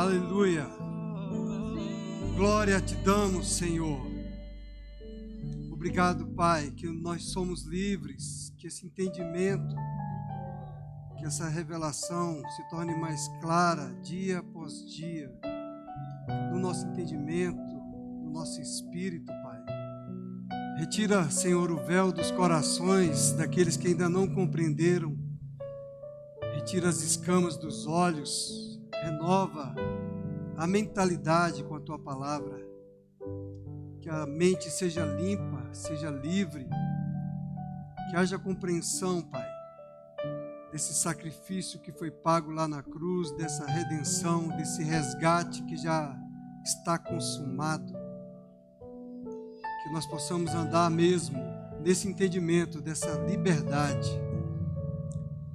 Aleluia. Glória te damos, Senhor. Obrigado, Pai, que nós somos livres, que esse entendimento, que essa revelação se torne mais clara dia após dia, no nosso entendimento, no nosso espírito, Pai. Retira, Senhor, o véu dos corações daqueles que ainda não compreenderam. Retira as escamas dos olhos, renova a mentalidade com a Tua palavra. Que a mente seja limpa, seja livre, que haja compreensão, Pai, desse sacrifício que foi pago lá na cruz, dessa redenção, desse resgate que já está consumado. Que nós possamos andar mesmo nesse entendimento, dessa liberdade.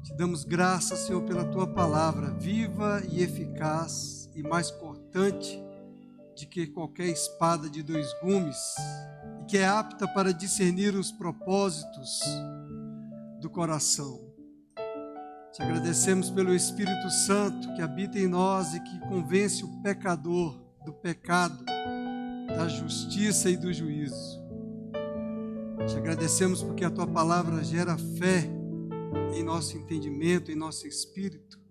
Te damos graças, Senhor, pela Tua palavra, viva e eficaz e mais cortante de que qualquer espada de dois gumes, e que é apta para discernir os propósitos do coração. Te agradecemos pelo Espírito Santo que habita em nós e que convence o pecador do pecado, da justiça e do juízo. Te agradecemos porque a Tua palavra gera fé em nosso entendimento, em nosso espírito.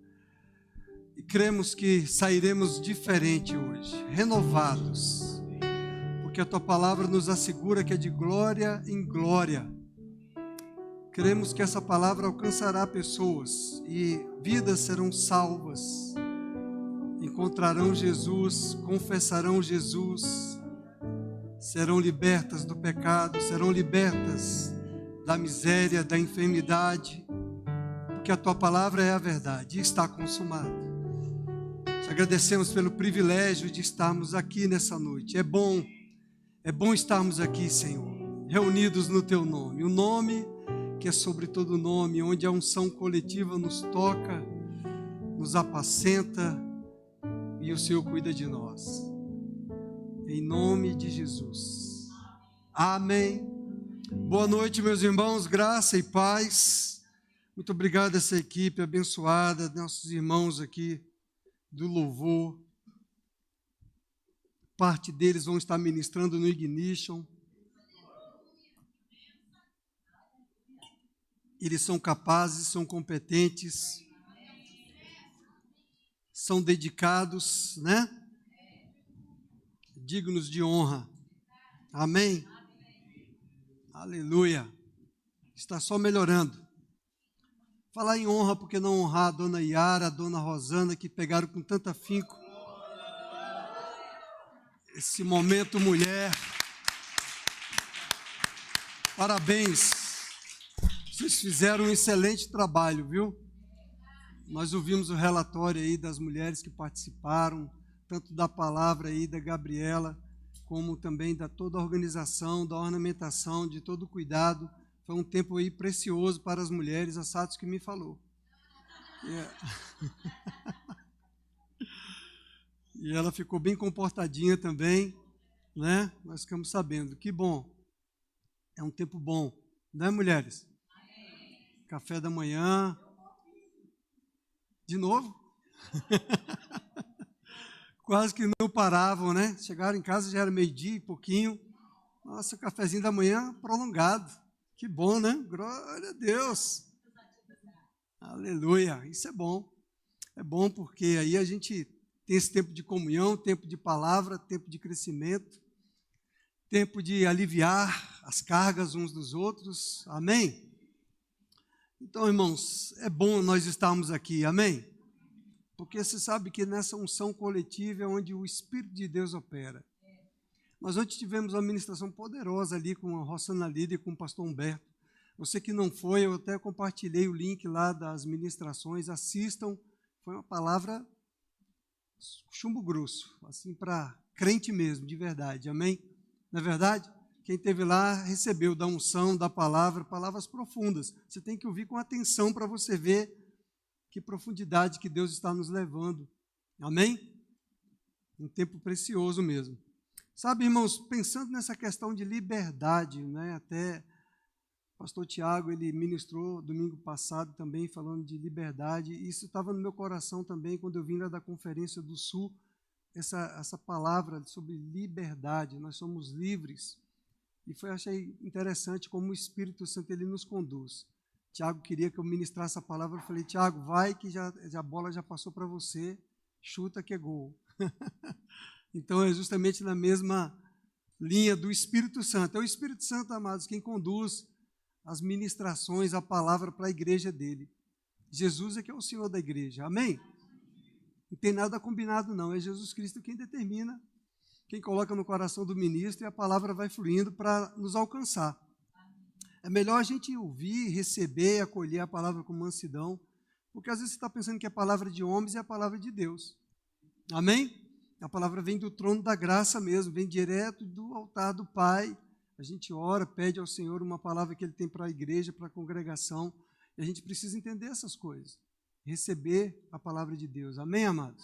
E cremos que sairemos diferente hoje, renovados, porque a Tua palavra nos assegura que é de glória em glória. Cremos que essa palavra alcançará pessoas e vidas serão salvas, encontrarão Jesus, confessarão Jesus, serão libertas do pecado, serão libertas da miséria, da enfermidade, porque a Tua palavra é a verdade e está consumada. Te agradecemos pelo privilégio de estarmos aqui nessa noite. É bom estarmos aqui, Senhor, reunidos no Teu nome. O nome que é sobre todo nome, onde a unção coletiva nos toca, nos apacenta e o Senhor cuida de nós. Em nome de Jesus. Amém. Boa noite, meus irmãos, graça e paz. Muito obrigado a essa equipe abençoada, nossos irmãos aqui do louvor. Parte deles vão estar ministrando no Ignition. Eles são capazes, são competentes, são dedicados, né? Dignos de honra. Amém? Aleluia. Está só melhorando. Falar em honra, porque não honrar a dona Yara, a dona Rosana, que pegaram com tanto afinco esse momento mulher. Parabéns. Vocês fizeram um excelente trabalho, viu? Nós ouvimos o relatório aí das mulheres que participaram, tanto da palavra aí da Gabriela, como também da toda a organização, da ornamentação, de todo o cuidado. Foi um tempo aí precioso para as mulheres, a Satos que me falou. E ela ficou bem comportadinha também, né? Nós ficamos sabendo. Que bom. É um tempo bom, né, mulheres? Café da manhã. De novo? Quase que não paravam, né? Chegaram em casa, já era meio-dia e pouquinho. Nossa, cafezinho da manhã prolongado. Que bom, né? Glória a Deus. Aleluia. Isso é bom. É bom porque aí a gente tem esse tempo de comunhão, tempo de palavra, tempo de crescimento, tempo de aliviar as cargas uns dos outros. Amém? Então, irmãos, é bom nós estarmos aqui. Amém? Porque você sabe que nessa unção coletiva é onde o Espírito de Deus opera. Nós ontem tivemos uma ministração poderosa ali com a Rosana Lídia e com o pastor Humberto. Você que não foi, eu até compartilhei o link lá das ministrações, assistam. Foi uma palavra chumbo grosso, assim para crente mesmo, de verdade, amém? Não é verdade? Quem esteve lá recebeu da unção, da palavra, palavras profundas. Você tem que ouvir com atenção para você ver que profundidade que Deus está nos levando, amém? Um tempo precioso mesmo. Sabe, irmãos, pensando nessa questão de liberdade, né? Até o pastor Tiago, ele ministrou domingo passado também, falando de liberdade. Isso estava no meu coração também, quando eu vim lá da Conferência do Sul, essa palavra sobre liberdade, nós somos livres. E achei interessante como o Espírito Santo ele nos conduz. Tiago queria que eu ministrasse a palavra, eu falei, Tiago, vai que a bola já passou para você, chuta que é gol. Então é justamente na mesma linha do Espírito Santo. É o Espírito Santo, amados, quem conduz as ministrações, a palavra para a igreja dele. Jesus é que é o Senhor da igreja, amém? Não tem nada combinado não, é Jesus Cristo quem determina, quem coloca no coração do ministro e a palavra vai fluindo para nos alcançar. É melhor a gente ouvir, receber, acolher a palavra com mansidão, porque às vezes você está pensando que é a palavra de homens e é a palavra de Deus. Amém? A palavra vem do trono da graça mesmo, vem direto do altar do Pai. A gente ora, pede ao Senhor uma palavra que Ele tem para a igreja, para a congregação, e a gente precisa entender essas coisas, receber a palavra de Deus. Amém, amados?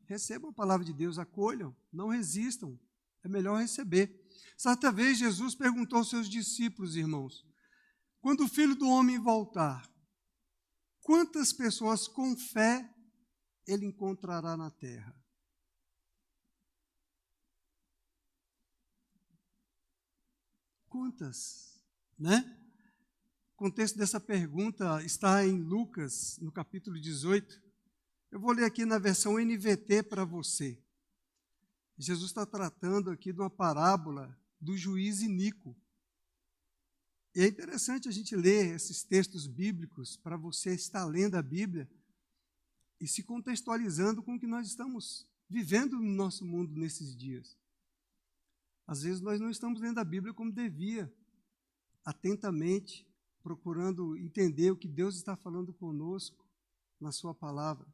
Recebam a palavra de Deus, acolham, não resistam, é melhor receber. Certa vez Jesus perguntou aos seus discípulos, irmãos, quando o Filho do Homem voltar, quantas pessoas com fé Ele encontrará na terra? Quantas? Né? O contexto dessa pergunta está em Lucas, no capítulo 18. Eu vou ler aqui na versão NVT para você. Jesus está tratando aqui de uma parábola do juiz iníquo. E é interessante a gente ler esses textos bíblicos para você estar lendo a Bíblia e se contextualizando com o que nós estamos vivendo no nosso mundo nesses dias. Às vezes nós não estamos lendo a Bíblia como devia, atentamente, procurando entender o que Deus está falando conosco na sua palavra.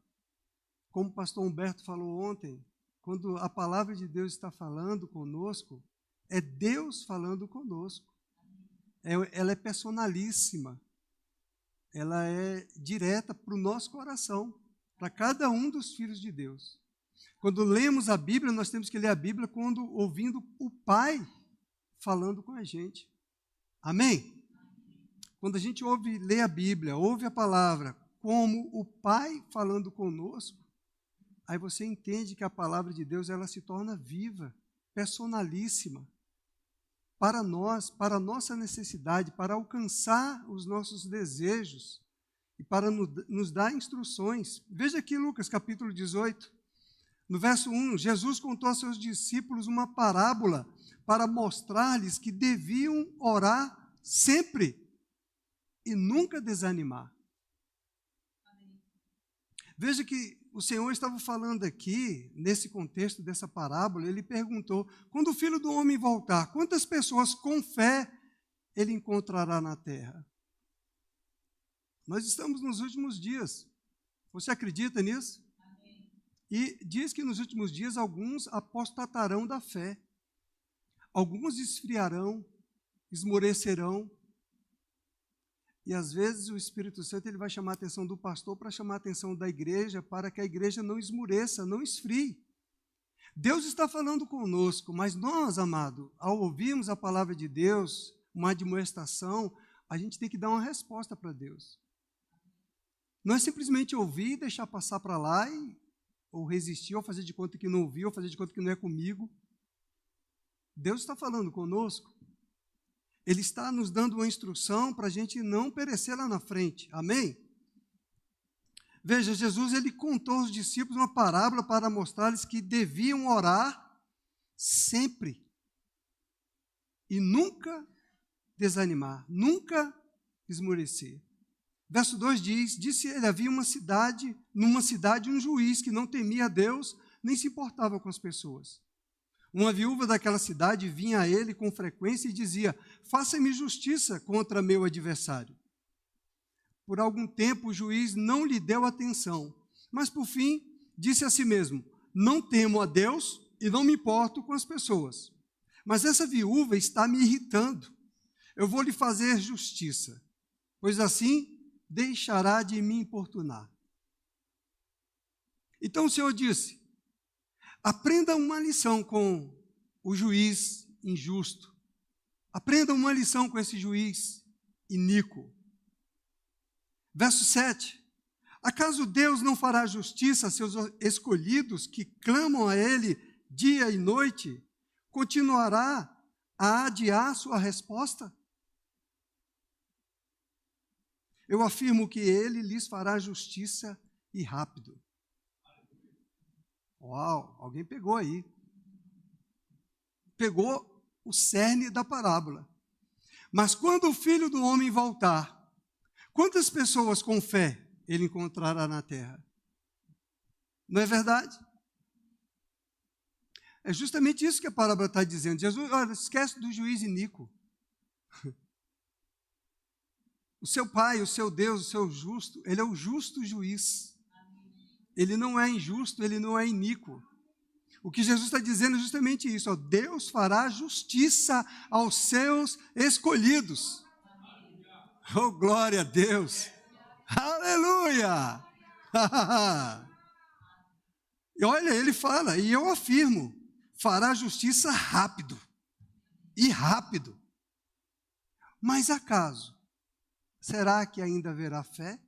Como o pastor Humberto falou ontem, quando a palavra de Deus está falando conosco, é Deus falando conosco. Ela é personalíssima, ela é direta para o nosso coração, para cada um dos filhos de Deus. Quando lemos a Bíblia, nós temos que ler a Bíblia ouvindo o Pai falando com a gente. Amém? Quando a gente lê a Bíblia, ouve a palavra como o Pai falando conosco, aí você entende que a palavra de Deus ela se torna viva, personalíssima, para nós, para a nossa necessidade, para alcançar os nossos desejos e para nos dar instruções. Veja aqui Lucas capítulo 18, no verso 1, Jesus contou aos seus discípulos uma parábola para mostrar-lhes que deviam orar sempre e nunca desanimar. Veja que o Senhor estava falando aqui, nesse contexto dessa parábola, ele perguntou, quando o Filho do Homem voltar, quantas pessoas com fé ele encontrará na terra? Nós estamos nos últimos dias. Você acredita nisso? Amém. E diz que nos últimos dias alguns apostatarão da fé. Alguns esfriarão, esmorecerão. E às vezes o Espírito Santo ele vai chamar a atenção do pastor para chamar a atenção da igreja, para que a igreja não esmoreça, não esfrie. Deus está falando conosco, mas nós, amado, ao ouvirmos a palavra de Deus, uma admoestação, a gente tem que dar uma resposta para Deus. Não é simplesmente ouvir e deixar passar para lá, ou resistir, ou fazer de conta que não ouviu, ou fazer de conta que não é comigo. Deus está falando conosco. Ele está nos dando uma instrução para a gente não perecer lá na frente. Amém? Veja, Jesus ele contou aos discípulos uma parábola para mostrar-lhes que deviam orar sempre. E nunca desanimar, nunca esmorecer. Verso 2 diz, disse ele, havia numa cidade um juiz que não temia a Deus, nem se importava com as pessoas. Uma viúva daquela cidade vinha a ele com frequência e dizia, faça-me justiça contra meu adversário. Por algum tempo o juiz não lhe deu atenção, mas por fim disse a si mesmo, não temo a Deus e não me importo com as pessoas. Mas essa viúva está me irritando, eu vou lhe fazer justiça, pois assim deixará de me importunar. Então o Senhor disse, aprenda uma lição com o juiz injusto. Aprenda uma lição com esse juiz iníquo. Verso 7. Acaso Deus não fará justiça a seus escolhidos que clamam a Ele dia e noite? Continuará a adiar sua resposta? Eu afirmo que Ele lhes fará justiça e rápido. Uau, alguém pegou aí. Pegou o cerne da parábola. Mas quando o Filho do Homem voltar, quantas pessoas com fé Ele encontrará na terra? Não é verdade? É justamente isso que a parábola está dizendo. Jesus, olha, esquece do juiz iníquo. O seu Pai, o seu Deus, o seu justo, Ele é o justo juiz. Ele não é injusto, Ele não é iníquo. O que Jesus está dizendo é justamente isso. Ó, Deus fará justiça aos seus escolhidos. Oh, glória a Deus. Aleluia. E olha, ele fala, e eu afirmo, fará justiça rápido. E rápido. Mas acaso, será que ainda haverá fé?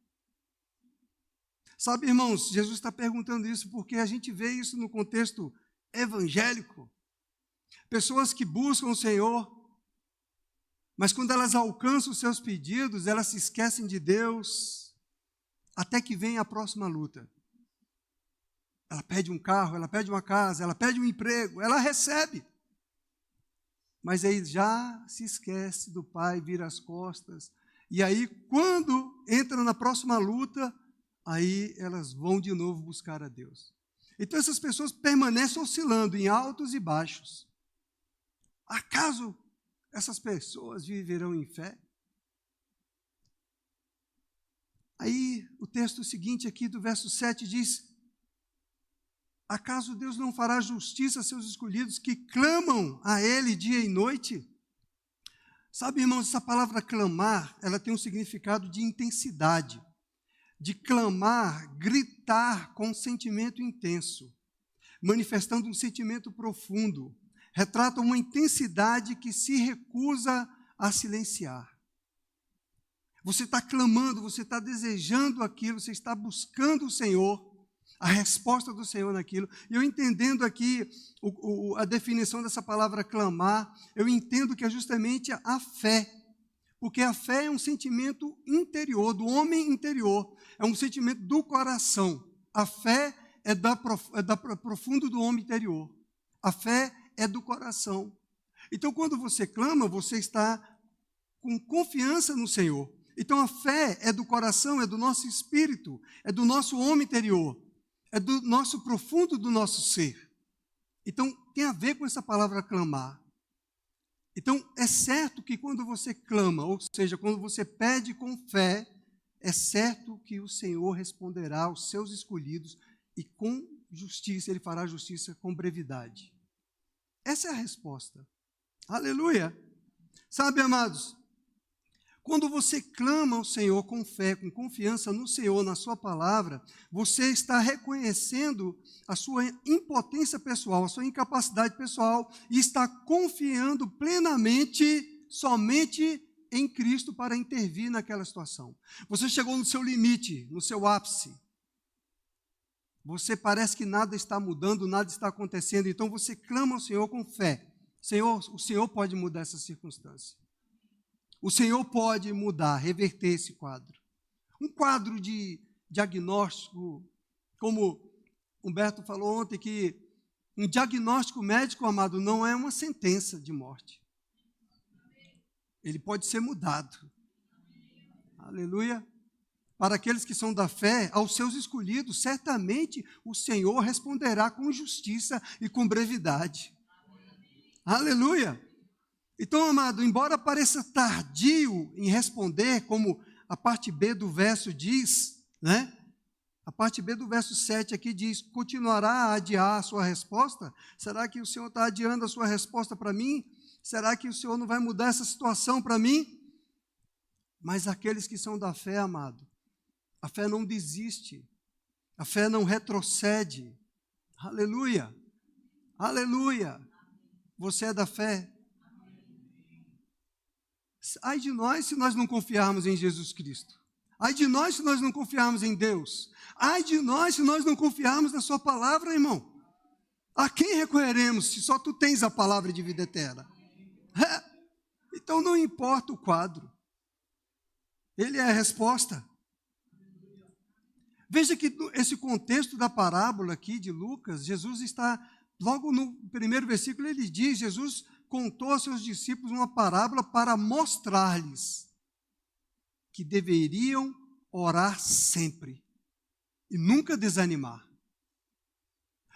Sabe, irmãos, Jesus está perguntando isso porque a gente vê isso no contexto evangélico. Pessoas que buscam o Senhor, mas quando elas alcançam os seus pedidos, elas se esquecem de Deus, até que vem a próxima luta. Ela pede um carro, ela pede uma casa, ela pede um emprego, ela recebe. Mas aí já se esquece do Pai, vira as costas. E aí, quando entra na próxima luta, aí elas vão de novo buscar a Deus. Então essas pessoas permanecem oscilando em altos e baixos. Acaso essas pessoas viverão em fé? Aí o texto seguinte aqui do verso 7 diz: acaso Deus não fará justiça a seus escolhidos que clamam a Ele dia e noite? Sabe, irmãos, essa palavra clamar, ela tem um significado de intensidade. De clamar, gritar com um sentimento intenso, manifestando um sentimento profundo, retrata uma intensidade que se recusa a silenciar. Você está clamando, você está desejando aquilo, você está buscando o Senhor, a resposta do Senhor naquilo. E eu entendendo aqui a definição dessa palavra clamar, eu entendo que é justamente a fé. Porque a fé é um sentimento interior, do homem interior, é um sentimento do coração. A fé é da profundo do homem interior. A fé é do coração. Então, quando você clama, você está com confiança no Senhor. Então, a fé é do coração, é do nosso espírito, é do nosso homem interior, é do nosso profundo do nosso ser. Então, tem a ver com essa palavra clamar. Então, é certo que quando você clama, ou seja, quando você pede com fé, é certo que o Senhor responderá aos seus escolhidos e com justiça, Ele fará justiça com brevidade. Essa é a resposta. Aleluia! Sabe, amados, quando você clama ao Senhor com fé, com confiança no Senhor, na sua palavra, você está reconhecendo a sua impotência pessoal, a sua incapacidade pessoal e está confiando plenamente, somente em Cristo para intervir naquela situação. Você chegou no seu limite, no seu ápice. Você parece que nada está mudando, nada está acontecendo, então você clama ao Senhor com fé. Senhor, o Senhor pode mudar essa circunstância. O Senhor pode mudar, reverter esse quadro. Um quadro de diagnóstico, como Humberto falou ontem, que um diagnóstico médico, amado, não é uma sentença de morte. Ele pode ser mudado. Aleluia. Para aqueles que são da fé, aos seus escolhidos, certamente o Senhor responderá com justiça e com brevidade. Aleluia. Então, amado, embora pareça tardio em responder, como a parte B do verso diz, né? A parte B do verso 7 aqui diz, continuará a adiar a sua resposta? Será que o Senhor está adiando a sua resposta para mim? Será que o Senhor não vai mudar essa situação para mim? Mas aqueles que são da fé, amado, a fé não desiste, a fé não retrocede. Aleluia, aleluia. Você é da fé? Ai de nós se nós não confiarmos em Jesus Cristo. Ai de nós se nós não confiarmos em Deus. Ai de nós se nós não confiarmos na sua palavra, irmão. A quem recorreremos se só tu tens a palavra de vida eterna? Então não importa o quadro. Ele é a resposta. Veja que esse contexto da parábola aqui de Lucas, Jesus está, logo no primeiro versículo ele diz, Jesus contou aos seus discípulos uma parábola para mostrar-lhes que deveriam orar sempre e nunca desanimar.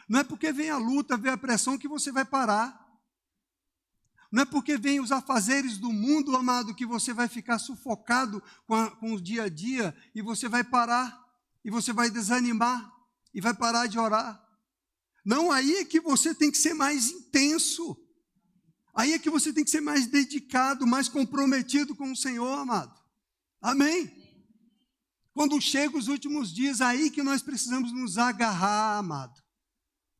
Não é porque vem a luta, vem a pressão que você vai parar. Não é porque vem os afazeres do mundo, amado, que você vai ficar sufocado com o dia a dia e você vai parar, e você vai desanimar, e vai parar de orar. Não, aí é que você tem que ser mais intenso. Aí é que você tem que ser mais dedicado, mais comprometido com o Senhor, amado. Amém? Quando chegam os últimos dias, aí que nós precisamos nos agarrar, amado.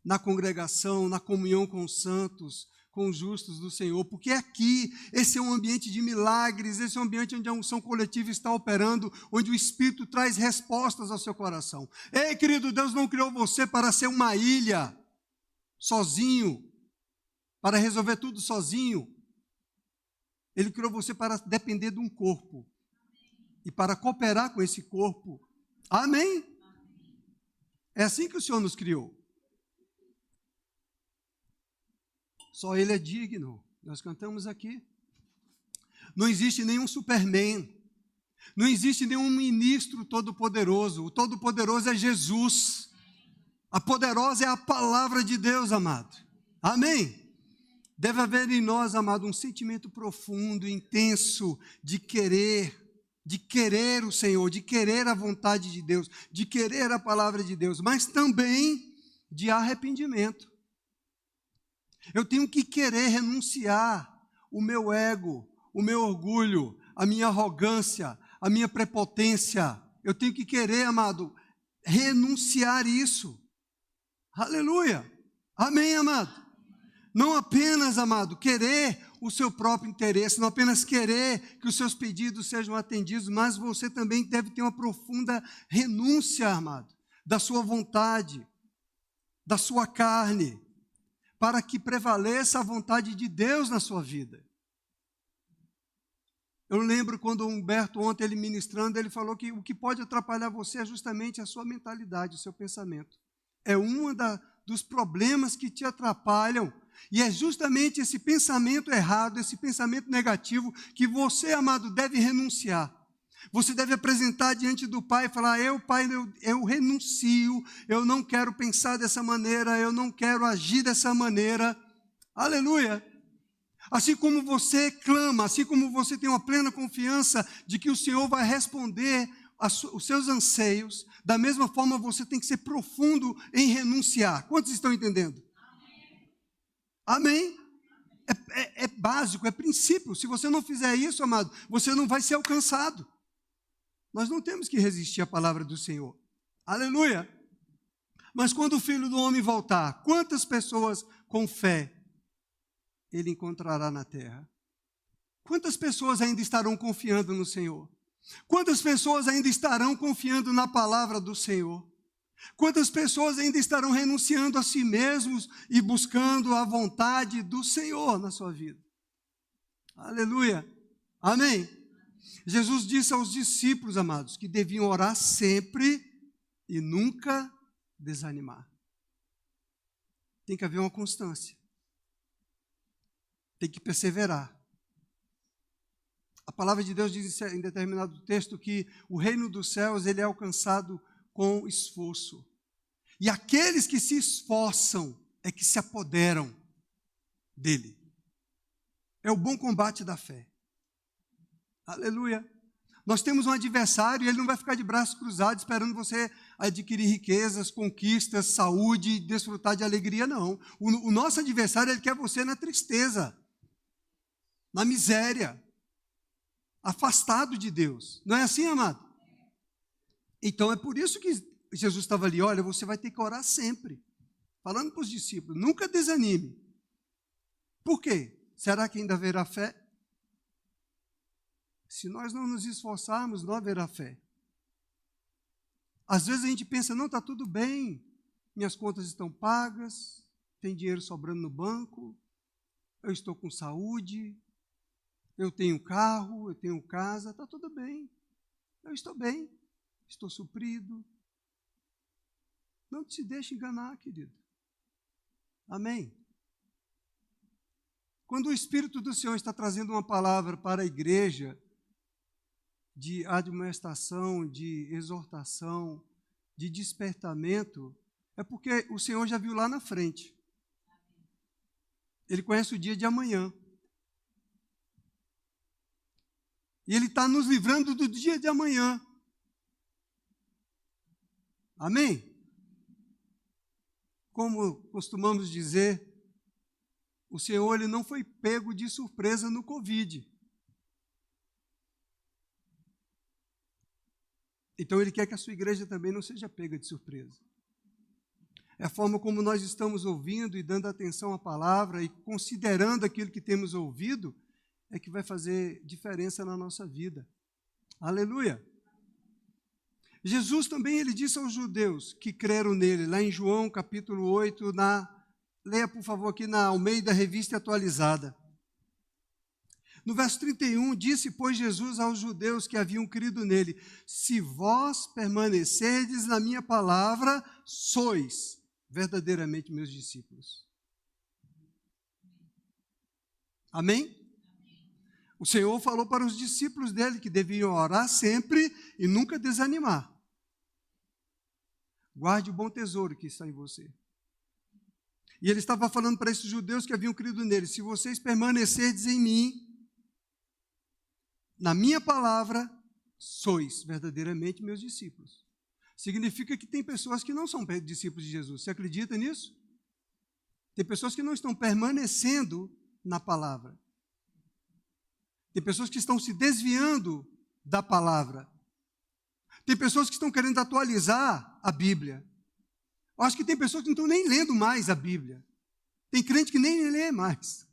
Na congregação, na comunhão com os santos, com os justos do Senhor, porque aqui, esse é um ambiente de milagres, esse é um ambiente onde a unção coletiva está operando, onde o Espírito traz respostas ao seu coração. Ei, querido, Deus não criou você para ser uma ilha, sozinho, para resolver tudo sozinho. Ele criou você para depender de um corpo, e para cooperar com esse corpo. Amém? É assim que o Senhor nos criou. Só Ele é digno. Nós cantamos aqui. Não existe nenhum Superman. Não existe nenhum ministro todo-poderoso. O todo-poderoso é Jesus. A poderosa é a palavra de Deus, amado. Amém? Deve haver em nós, amado, um sentimento profundo, intenso, de querer o Senhor, de querer a vontade de Deus, de querer a palavra de Deus, mas também de arrependimento. Eu tenho que querer renunciar o meu ego, o meu orgulho, a minha arrogância, a minha prepotência. Eu tenho que querer, amado, renunciar isso. Aleluia. Amém, amado? Não apenas, amado, querer o seu próprio interesse, não apenas querer que os seus pedidos sejam atendidos, mas você também deve ter uma profunda renúncia, amado, da sua vontade, da sua carne, para que prevaleça a vontade de Deus na sua vida. Eu lembro quando o Humberto ontem, ele ministrando, ele falou que o que pode atrapalhar você é justamente a sua mentalidade, o seu pensamento. É dos problemas que te atrapalham, e é justamente esse pensamento errado, esse pensamento negativo, que você, amado, deve renunciar. Você deve apresentar diante do Pai e falar, Pai, eu renuncio, eu não quero pensar dessa maneira, eu não quero agir dessa maneira. Aleluia! Assim como você clama, assim como você tem uma plena confiança de que o Senhor vai responder os seus anseios, da mesma forma você tem que ser profundo em renunciar. Quantos estão entendendo? Amém? É básico, é princípio. Se você não fizer isso, amado, você não vai ser alcançado. Nós não temos que resistir à palavra do Senhor. Aleluia! Mas quando o Filho do Homem voltar, quantas pessoas com fé Ele encontrará na terra? Quantas pessoas ainda estarão confiando no Senhor? Quantas pessoas ainda estarão confiando na palavra do Senhor? Quantas pessoas ainda estarão renunciando a si mesmos e buscando a vontade do Senhor na sua vida? Aleluia! Amém? Jesus disse aos discípulos, amados, que deviam orar sempre e nunca desanimar. Tem que haver uma constância. Tem que perseverar. A palavra de Deus diz em determinado texto que o reino dos céus ele é alcançado com esforço. E aqueles que se esforçam é que se apoderam dele. É o bom combate da fé. Aleluia. Nós temos um adversário e ele não vai ficar de braços cruzados esperando você adquirir riquezas, conquistas, saúde, desfrutar de alegria, não. O nosso adversário, ele quer você na tristeza, na miséria, afastado de Deus. Não é assim, amado? Então é por isso que Jesus estava ali, olha, você vai ter que orar sempre. Falando para os discípulos, nunca desanime. Por quê? Será que ainda haverá fé? Se nós não nos esforçarmos, não haverá fé. Às vezes a gente pensa, não, está tudo bem, minhas contas estão pagas, tem dinheiro sobrando no banco, eu estou com saúde, eu tenho carro, eu tenho casa, está tudo bem, eu estou bem, estou suprido. Não se deixe enganar, querido. Amém? Quando o Espírito do Senhor está trazendo uma palavra para a igreja, de admoestação, de exortação, de despertamento, é porque o Senhor já viu lá na frente. Ele conhece o dia de amanhã. E Ele está nos livrando do dia de amanhã. Amém? Como costumamos dizer, o Senhor ele não foi pego de surpresa no Covid. Então Ele quer que a sua igreja também não seja pega de surpresa. É a forma como nós estamos ouvindo e dando atenção à palavra e considerando aquilo que temos ouvido, é que vai fazer diferença na nossa vida. Aleluia! Jesus também, ele disse aos judeus que creram nele, lá em João capítulo 8, leia por favor aqui na Almeida Revista Atualizada. No verso 31, disse, pois, Jesus aos judeus que haviam crido nele, se vós permanecerdes na minha palavra, sois verdadeiramente meus discípulos. Amém? O Senhor falou para os discípulos dele que deviam orar sempre e nunca desanimar. Guarde o bom tesouro que está em você. E ele estava falando para esses judeus que haviam crido nele, se vocês permanecerdes em mim, na minha palavra, sois verdadeiramente meus discípulos. Significa que tem pessoas que não são discípulos de Jesus. Você acredita nisso? Tem pessoas que não estão permanecendo na palavra. Tem pessoas que estão se desviando da palavra. Tem pessoas que estão querendo atualizar a Bíblia. Eu acho que tem pessoas que não estão nem lendo mais a Bíblia. Tem crente que nem lê mais.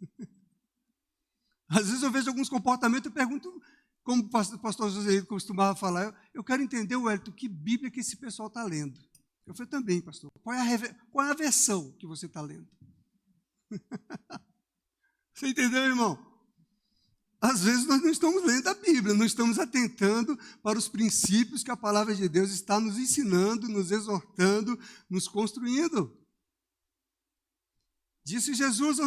Às vezes eu vejo alguns comportamentos e pergunto, como o pastor José costumava falar, eu quero entender, Wellington, que Bíblia que esse pessoal está lendo. Eu falei, também, pastor, qual é a versão que você está lendo? Você entendeu, irmão? Às vezes nós não estamos lendo a Bíblia, não estamos atentando para os princípios que a palavra de Deus está nos ensinando, nos exortando, nos construindo. Disse Jesus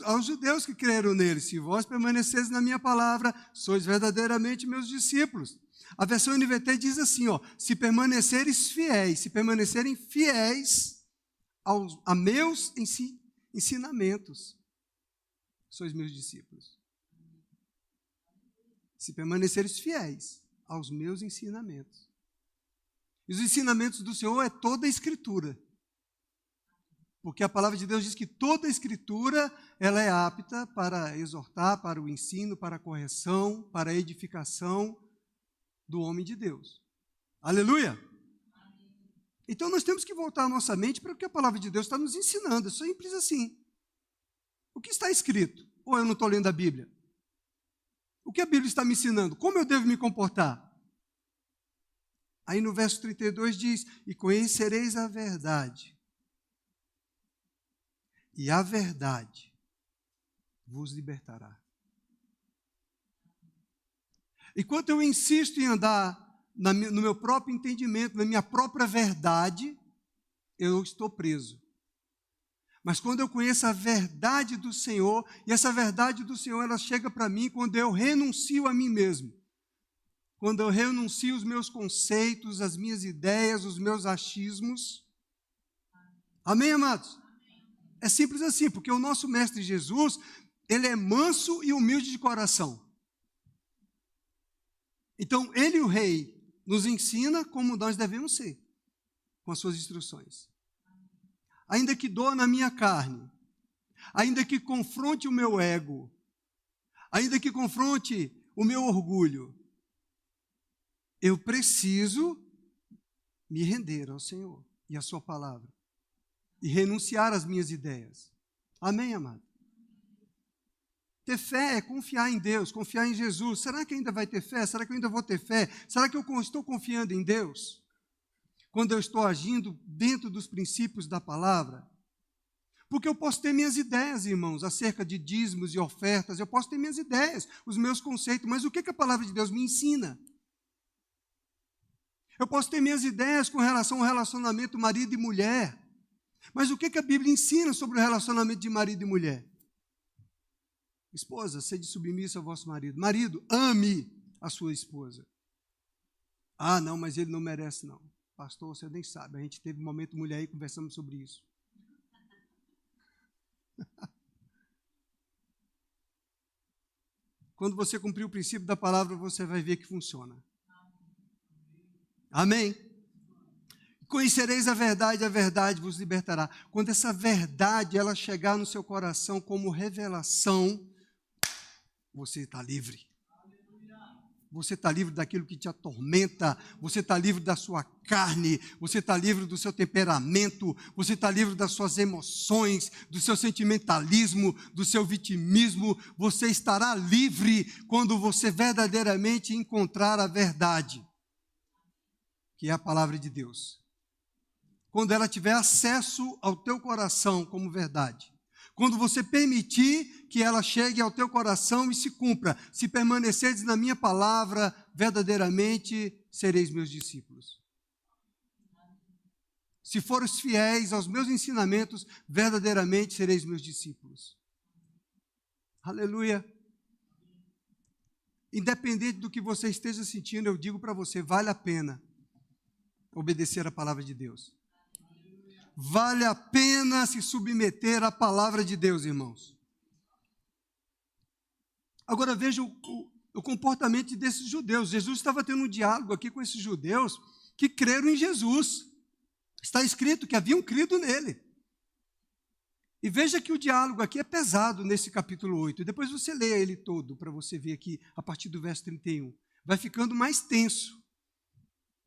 aos judeus que creram nele, se vós permaneceres na minha palavra, sois verdadeiramente meus discípulos. A versão NVT diz assim, se permanecerem fiéis a meus ensinamentos, sois meus discípulos. Se permaneceres fiéis aos meus ensinamentos. E os ensinamentos do Senhor é toda a Escritura. Porque a palavra de Deus diz que toda a Escritura ela é apta para exortar, para o ensino, para a correção, para a edificação do homem de Deus. Aleluia! Então nós temos que voltar a nossa mente para o que a palavra de Deus está nos ensinando. É simples assim. O que está escrito? Ou eu não estou lendo a Bíblia? O que a Bíblia está me ensinando? Como eu devo me comportar? Aí no verso 32 diz, e conhecereis a verdade, e a verdade vos libertará. Enquanto eu insisto em andar no meu próprio entendimento, na minha própria verdade, eu estou preso. Mas quando eu conheço a verdade do Senhor, e essa verdade do Senhor, ela chega para mim quando eu renuncio a mim mesmo. Quando eu renuncio os meus conceitos, as minhas ideias, os meus achismos. Amém, amados? É simples assim, porque o nosso Mestre Jesus, ele é manso e humilde de coração. Então, ele, o Rei, nos ensina como nós devemos ser, com as suas instruções. Ainda que doa na minha carne, ainda que confronte o meu ego, ainda que confronte o meu orgulho, eu preciso me render ao Senhor e à sua palavra e renunciar às minhas ideias. Amém, amado? Ter fé é confiar em Deus, confiar em Jesus. Será que ainda vai ter fé? Será que eu ainda vou ter fé? Será que eu estou confiando em Deus? quando eu estou agindo dentro dos princípios da palavra? Porque eu posso ter minhas ideias, irmãos, acerca de dízimos e ofertas, eu posso ter minhas ideias, os meus conceitos, mas o que a palavra de Deus me ensina? Eu posso ter minhas ideias com relação ao relacionamento marido e mulher, mas o que a Bíblia ensina sobre o relacionamento de marido e mulher? Esposa, sede submissa ao vosso marido. Marido, ame a sua esposa. Ah, não, mas ele não merece, não. Pastor, você nem sabe, a gente teve um momento mulher aí e conversamos sobre isso. Quando você cumprir o princípio da palavra, você vai ver que funciona. Amém? Conhecereis a verdade vos libertará. Quando essa verdade ela chegar no seu coração como revelação, você está livre. Você está livre daquilo que te atormenta, você está livre da sua carne, você está livre do seu temperamento, você está livre das suas emoções, do seu sentimentalismo, do seu vitimismo. Você estará livre quando você verdadeiramente encontrar a verdade, que é a palavra de Deus. Quando ela tiver acesso ao teu coração como verdade. Quando você permitir que ela chegue ao teu coração e se cumpra. Se permanecerdes na minha palavra, verdadeiramente sereis meus discípulos. Se fores fiéis aos meus ensinamentos, verdadeiramente sereis meus discípulos. Aleluia. Independente do que você esteja sentindo, eu digo para você, vale a pena obedecer a palavra de Deus. Vale a pena se submeter à palavra de Deus, irmãos. Agora veja o comportamento desses judeus. Jesus estava tendo um diálogo aqui com esses judeus que creram em Jesus. Está escrito que haviam crido nele. E veja que o diálogo aqui é pesado nesse capítulo 8. Depois você lê ele todo, para você ver aqui, a partir do verso 31. Vai ficando mais tenso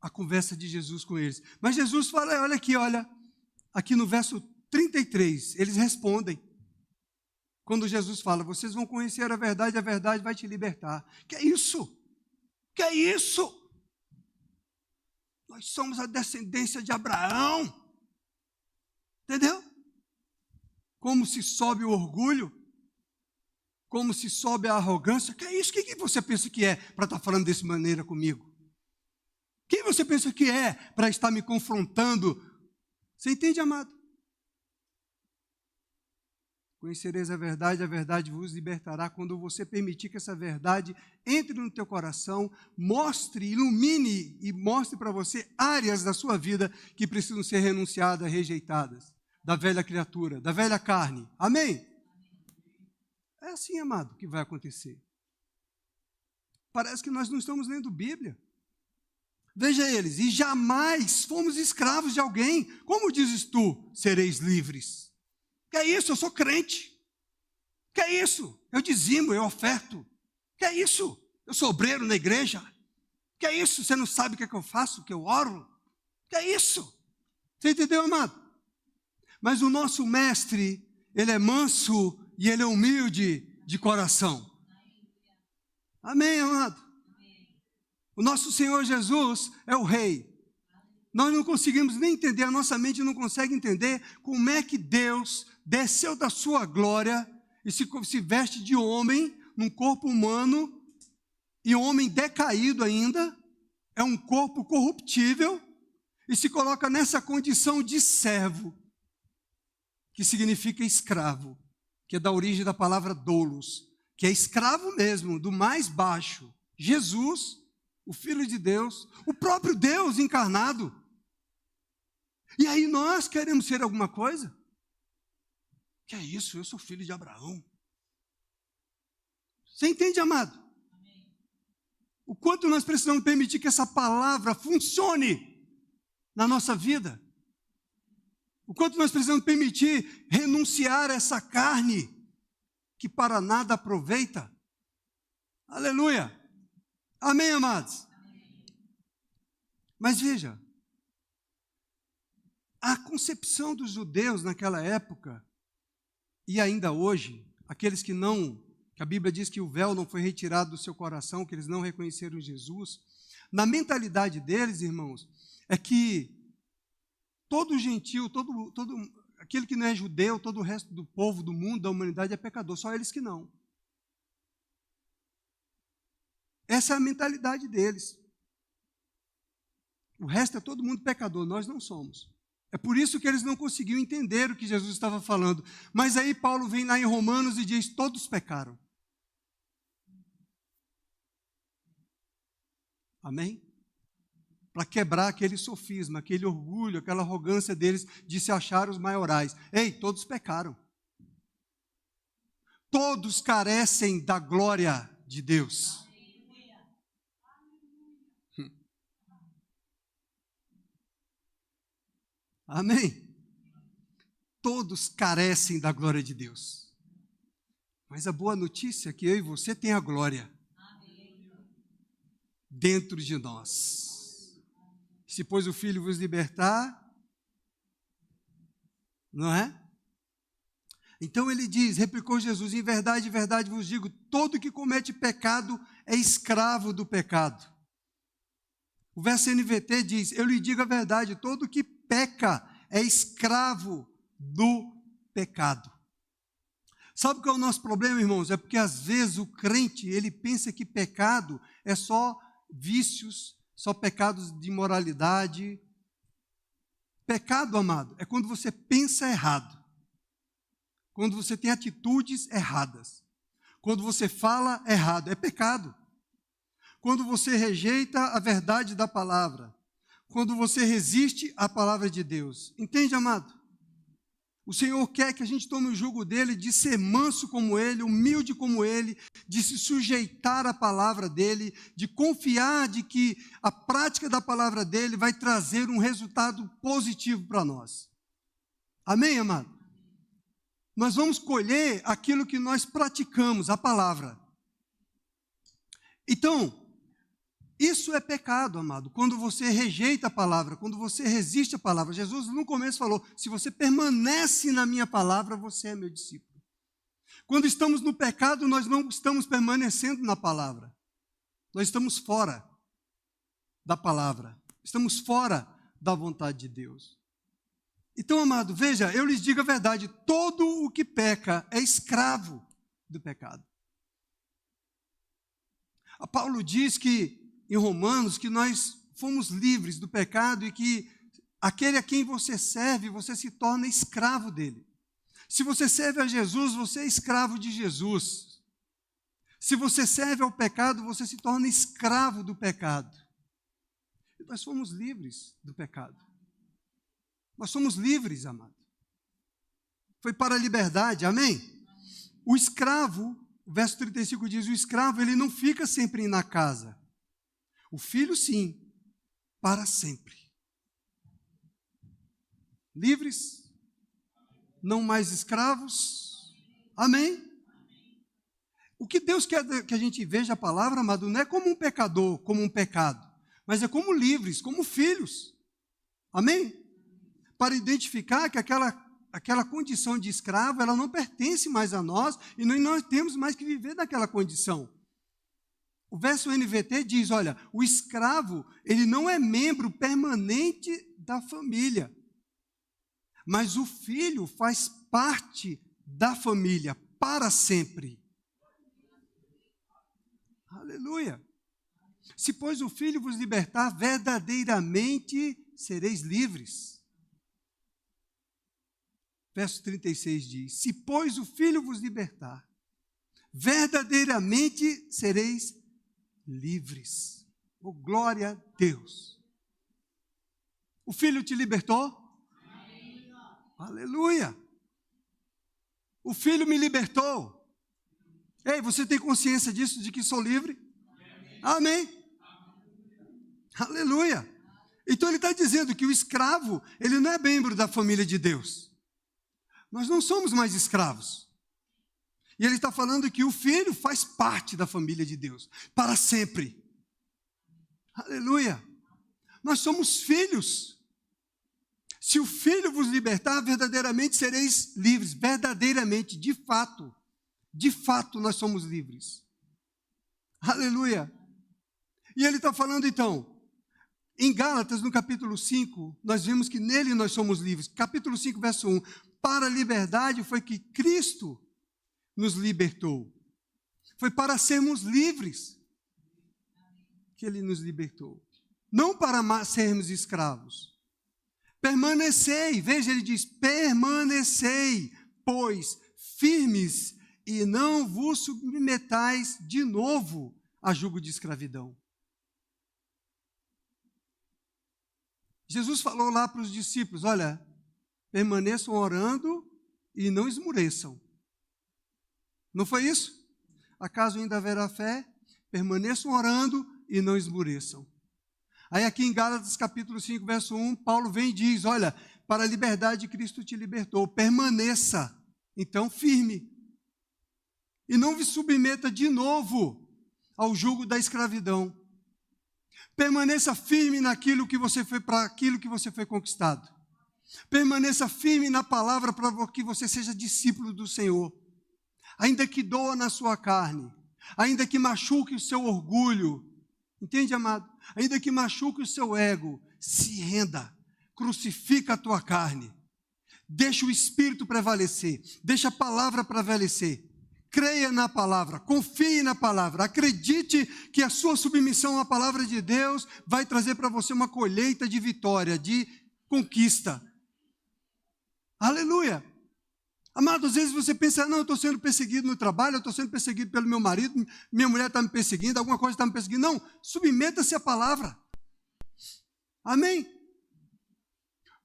a conversa de Jesus com eles. Mas Jesus fala, olha aqui, aqui no verso 33, eles respondem. Quando Jesus fala, vocês vão conhecer a verdade vai te libertar. Que é isso? Que é isso? Nós somos a descendência de Abraão. Entendeu? Como se sobe o orgulho, como se sobe a arrogância. Que é isso? O que você pensa que é para estar falando dessa maneira comigo? Quem você pensa que é para estar me confrontando? Você entende, amado? Conhecereis a verdade vos libertará. Quando você permitir que essa verdade entre no teu coração, mostre, ilumine e mostre para você áreas da sua vida que precisam ser renunciadas, rejeitadas, da velha criatura, da velha carne. Amém? É assim, amado, que vai acontecer. Parece que nós não estamos lendo Bíblia. Veja eles, e jamais fomos escravos de alguém. Como dizes tu, sereis livres? Que é isso? Eu sou crente. Que é isso? Eu dizimo, eu oferto. Que é isso? Eu sou obreiro na igreja. Que é isso? Você não sabe o que é que eu faço, que eu oro? Que é isso? Você entendeu, amado? Mas o nosso mestre, ele é manso e ele é humilde de coração. Amém, amado? O nosso Senhor Jesus é o Rei. Nós não conseguimos nem entender, a nossa mente não consegue entender como é que Deus desceu da sua glória e se veste de homem, num corpo humano, e homem decaído ainda, é um corpo corruptível, e se coloca nessa condição de servo, que significa escravo, que é da origem da palavra doulos, que é escravo mesmo, do mais baixo. Jesus, o Filho de Deus, o próprio Deus encarnado. E aí nós queremos ser alguma coisa? Que é isso? Eu sou filho de Abraão. Você entende, amado? O quanto nós precisamos permitir que essa palavra funcione na nossa vida. O quanto nós precisamos permitir renunciar a essa carne que para nada aproveita. Aleluia. Amém, amados? Mas veja, a concepção dos judeus naquela época, e ainda hoje, aqueles que a Bíblia diz que o véu não foi retirado do seu coração, que eles não reconheceram Jesus, na mentalidade deles, irmãos, é que todo gentil, todo aquele que não é judeu, todo o resto do povo, do mundo, da humanidade é pecador, só eles que não. Essa é a mentalidade deles. O resto é todo mundo pecador, nós não somos. É por isso que eles não conseguiam entender o que Jesus estava falando. Mas aí Paulo vem lá em Romanos e diz, todos pecaram. Amém? Para quebrar aquele sofisma, aquele orgulho, aquela arrogância deles de se achar os maiorais. Ei, todos pecaram. Todos carecem da glória de Deus. Amém? Todos carecem da glória de Deus. Mas a boa notícia é que eu e você tem a glória dentro de nós. Se pois o Filho vos libertar, não é? Então ele diz, replicou Jesus, em verdade vos digo, todo que comete pecado é escravo do pecado. O verso NVT diz, eu lhe digo a verdade, todo que peca é escravo do pecado. Sabe qual é o nosso problema, irmãos? É porque às vezes o crente, ele pensa que pecado é só vícios, só pecados de imoralidade. Pecado, amado, é quando você pensa errado. Quando você tem atitudes erradas. Quando você fala errado, é pecado. Quando você rejeita a verdade da palavra. Quando você resiste à palavra de Deus. Entende, amado? O Senhor quer que a gente tome o jugo dele, de ser manso como ele, humilde como ele, de se sujeitar à palavra dele, de confiar de que a prática da palavra dele vai trazer um resultado positivo para nós. Amém, amado? Nós vamos colher aquilo que nós praticamos, a palavra. Então, isso é pecado, amado, quando você rejeita a palavra, quando você resiste à palavra. Jesus no começo falou, se você permanece na minha palavra, você é meu discípulo. Quando estamos no pecado, nós não estamos permanecendo na palavra. Nós estamos fora da palavra. Estamos fora da vontade de Deus. Então, amado, veja, eu lhes digo a verdade, todo o que peca é escravo do pecado. A Paulo diz que em Romanos, que nós fomos livres do pecado e que aquele a quem você serve, você se torna escravo dele. Se você serve a Jesus, você é escravo de Jesus. Se você serve ao pecado, você se torna escravo do pecado. E nós fomos livres do pecado. Nós somos livres, amado. Foi para a liberdade, amém? O escravo, o verso 35 diz, o escravo ele não fica sempre na casa. O filho, sim, para sempre. Livres, não mais escravos. Amém? O que Deus quer que a gente veja a palavra, amado, não é como um pecador, como um pecado, mas é como livres, como filhos. Amém? Para identificar que aquela condição de escravo, ela não pertence mais a nós e nós temos mais que viver daquela condição. O verso NVT diz, olha, o escravo, ele não é membro permanente da família, mas o filho faz parte da família para sempre. Aleluia! Se, pois, o filho vos libertar, verdadeiramente sereis livres. Verso 36 diz, se, pois, o filho vos libertar, verdadeiramente sereis livres. Oh, glória a Deus. O Filho te libertou? Amém. Aleluia. O Filho me libertou. Ei, você tem consciência disso, de que sou livre? Amém. Aleluia. Então ele está dizendo que o escravo, ele não é membro da família de Deus. Nós não somos mais escravos. E ele está falando que o filho faz parte da família de Deus, para sempre. Aleluia. Nós somos filhos. Se o filho vos libertar, verdadeiramente sereis livres. Verdadeiramente, de fato nós somos livres. Aleluia. E ele está falando então, Em Gálatas, no capítulo 5, nós vimos que nele nós somos livres. Capítulo 5, verso 1. Para a liberdade foi que Cristo nos libertou. Foi para sermos livres que ele nos libertou. Não para sermos escravos. Permanecei, veja, ele diz, permanecei, pois, firmes, e não vos submetais de novo a jugo de escravidão. Jesus falou lá para os discípulos, olha, permaneçam orando e não esmureçam. Não foi isso? Acaso ainda haverá fé? Permaneçam orando e não esmureçam. Aí aqui em Gálatas capítulo 5, verso 1, Paulo vem e diz, olha, para a liberdade Cristo te libertou, permaneça, então firme. E não vos submeta de novo ao jugo da escravidão. Permaneça firme naquilo que você foi, para aquilo que você foi conquistado. Permaneça firme na palavra para que você seja discípulo do Senhor. Ainda que doa na sua carne, ainda que machuque o seu orgulho, entende, amado? Ainda que machuque o seu ego, se renda, crucifica a tua carne, deixa o Espírito prevalecer, deixa a palavra prevalecer. Creia na palavra, confie na palavra, acredite que a sua submissão à palavra de Deus vai trazer para você uma colheita de vitória, de conquista. Aleluia! Amado, às vezes você pensa, não, eu estou sendo perseguido no trabalho, eu estou sendo perseguido pelo meu marido, minha mulher está me perseguindo, alguma coisa está me perseguindo. Não, submeta-se à palavra. Amém?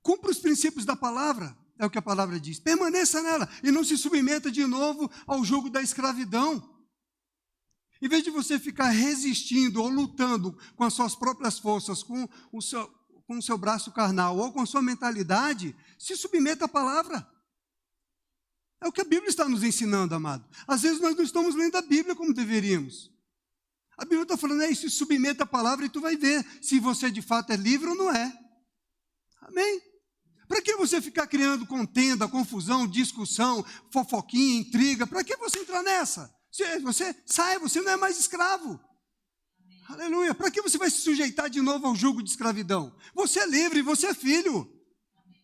Cumpra os princípios da palavra. É o que a palavra diz. Permaneça nela e não se submeta de novo ao jugo da escravidão. Em vez de você ficar resistindo ou lutando com as suas próprias forças, com o seu braço carnal ou com a sua mentalidade, se submeta à palavra. É o que a Bíblia está nos ensinando, amado. Às vezes nós não estamos lendo a Bíblia como deveríamos. A Bíblia está falando, se submeta à palavra e tu vai ver se você de fato é livre ou não é. Amém? Para que você ficar criando contenda, confusão, discussão, fofoquinha, intriga? Para que você entrar nessa? Você sai, você não é mais escravo. Amém. Aleluia. Para que você vai se sujeitar de novo ao jugo de escravidão? Você é livre, você é filho. Amém.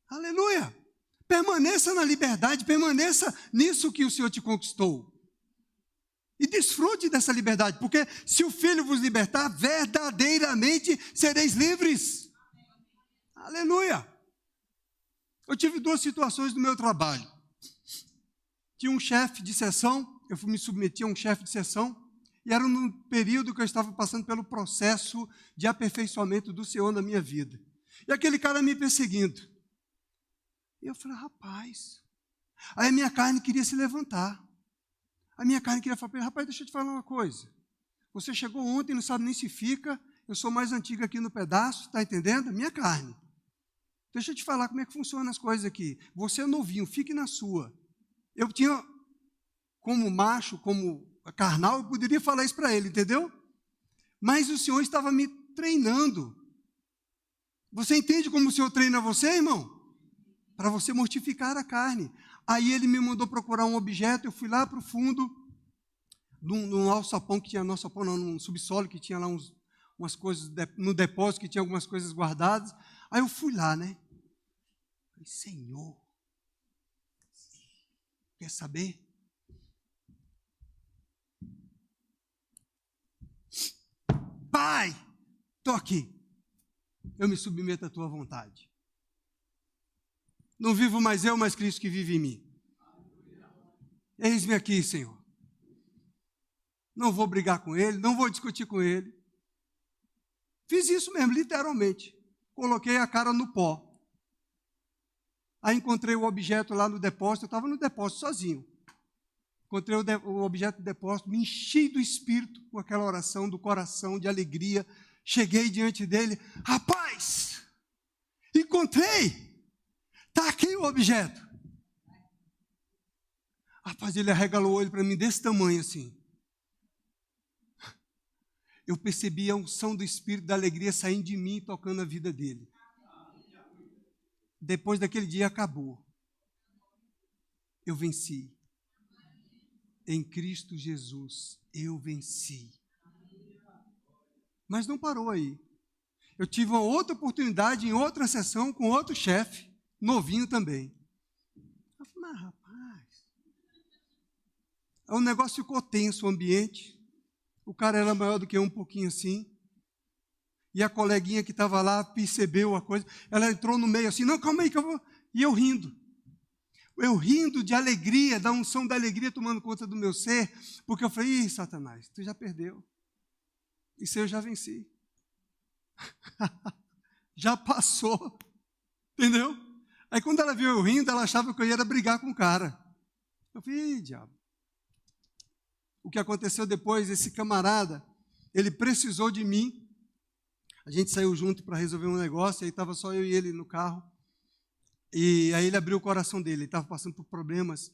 Aleluia. Permaneça na liberdade, permaneça nisso que o Senhor te conquistou. E desfrute dessa liberdade, porque se o Filho vos libertar, verdadeiramente sereis livres. Amém. Aleluia. Eu tive 2 situações no meu trabalho. Tinha um chefe de seção, eu me submeti a um chefe de seção, e era num período que eu estava passando pelo processo de aperfeiçoamento do Senhor na minha vida. E aquele cara me perseguindo. E eu falei, rapaz. Aí a minha carne queria se levantar. A minha carne queria falar, rapaz, deixa eu te falar uma coisa. Você chegou ontem, não sabe nem se fica, eu sou mais antigo aqui no pedaço, está entendendo? Minha carne. Deixa eu te falar como é que funcionam as coisas aqui. Você é novinho, fique na sua. Eu tinha, como macho, como carnal, eu poderia falar isso para ele, entendeu? Mas o Senhor estava me treinando. Você entende como o Senhor treina você, irmão? Para você mortificar a carne. Aí ele me mandou procurar um objeto, eu fui lá para o fundo, num alçapão que tinha, num subsolo que tinha lá umas coisas, no depósito que tinha algumas coisas guardadas. Aí eu fui lá, né? Falei, Senhor, quer saber? Pai, estou aqui. Eu me submeto à tua vontade. Não vivo mais eu, mas Cristo que vive em mim. Eis-me aqui, Senhor. Não vou brigar com ele, não vou discutir com ele. Fiz isso mesmo, literalmente. Coloquei a cara no pó. Aí encontrei o objeto lá no depósito, eu estava no depósito sozinho. Encontrei o objeto do depósito, me enchi do Espírito com aquela oração do coração, de alegria. Cheguei diante dele, rapaz, encontrei, está aqui o objeto. Rapaz, ele arregalou o olho para mim desse tamanho assim. Eu percebi a unção do Espírito da alegria saindo de mim e tocando a vida dele. Depois daquele dia acabou. Eu venci. Em Cristo Jesus, eu venci. Mas não parou aí. eu tive uma outra oportunidade em outra sessão com outro chefe, novinho também. Eu falei, mas rapaz, o negócio ficou tenso, o ambiente. O cara era maior do que eu, um pouquinho assim. E a coleguinha que estava lá percebeu a coisa. Ela entrou no meio assim, não, calma aí que eu vou. E eu rindo. Eu rindo de alegria, da unção da alegria tomando conta do meu ser. Porque eu falei, ih, Satanás, tu já perdeu. Isso eu já venci. Já passou. Entendeu? Aí quando ela viu eu rindo, ela achava que eu ia brigar com o cara. Eu falei, ih, diabo. O que aconteceu depois, esse camarada, ele precisou de mim. A gente saiu junto para resolver um negócio, aí estava só eu e ele no carro. E aí ele abriu o coração dele, ele estava passando por problemas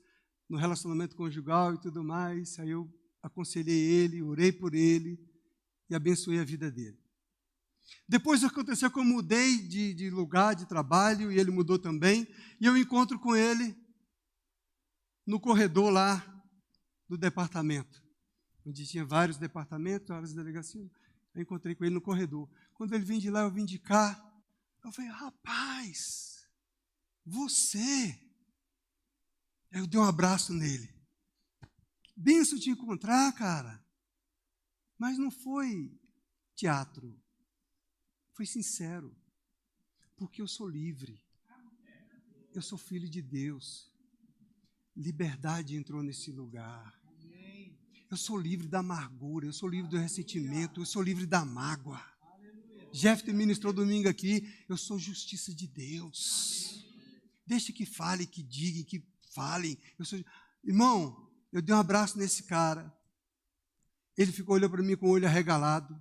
no relacionamento conjugal e tudo mais. Aí eu aconselhei ele, orei por ele e abençoei a vida dele. Depois aconteceu que eu mudei de lugar de trabalho e ele mudou também. E eu encontro com ele no corredor lá do departamento, onde tinha vários departamentos, várias delegacias. Eu encontrei com ele no corredor. Quando ele vem de lá, eu vim de cá. Eu falei, rapaz, você. Eu dei um abraço nele. Benção te encontrar, cara. Mas não foi teatro. Foi sincero. Porque eu sou livre. Eu sou filho de Deus. Liberdade entrou nesse lugar. Eu sou livre da amargura, eu sou livre do ressentimento, eu sou livre da mágoa. Jeff ministrou domingo aqui, eu sou justiça de Deus. Deixe que falem, que digam, que falem. Irmão, eu dei um abraço nesse cara. Ele ficou olhando para mim com o olho arregalado.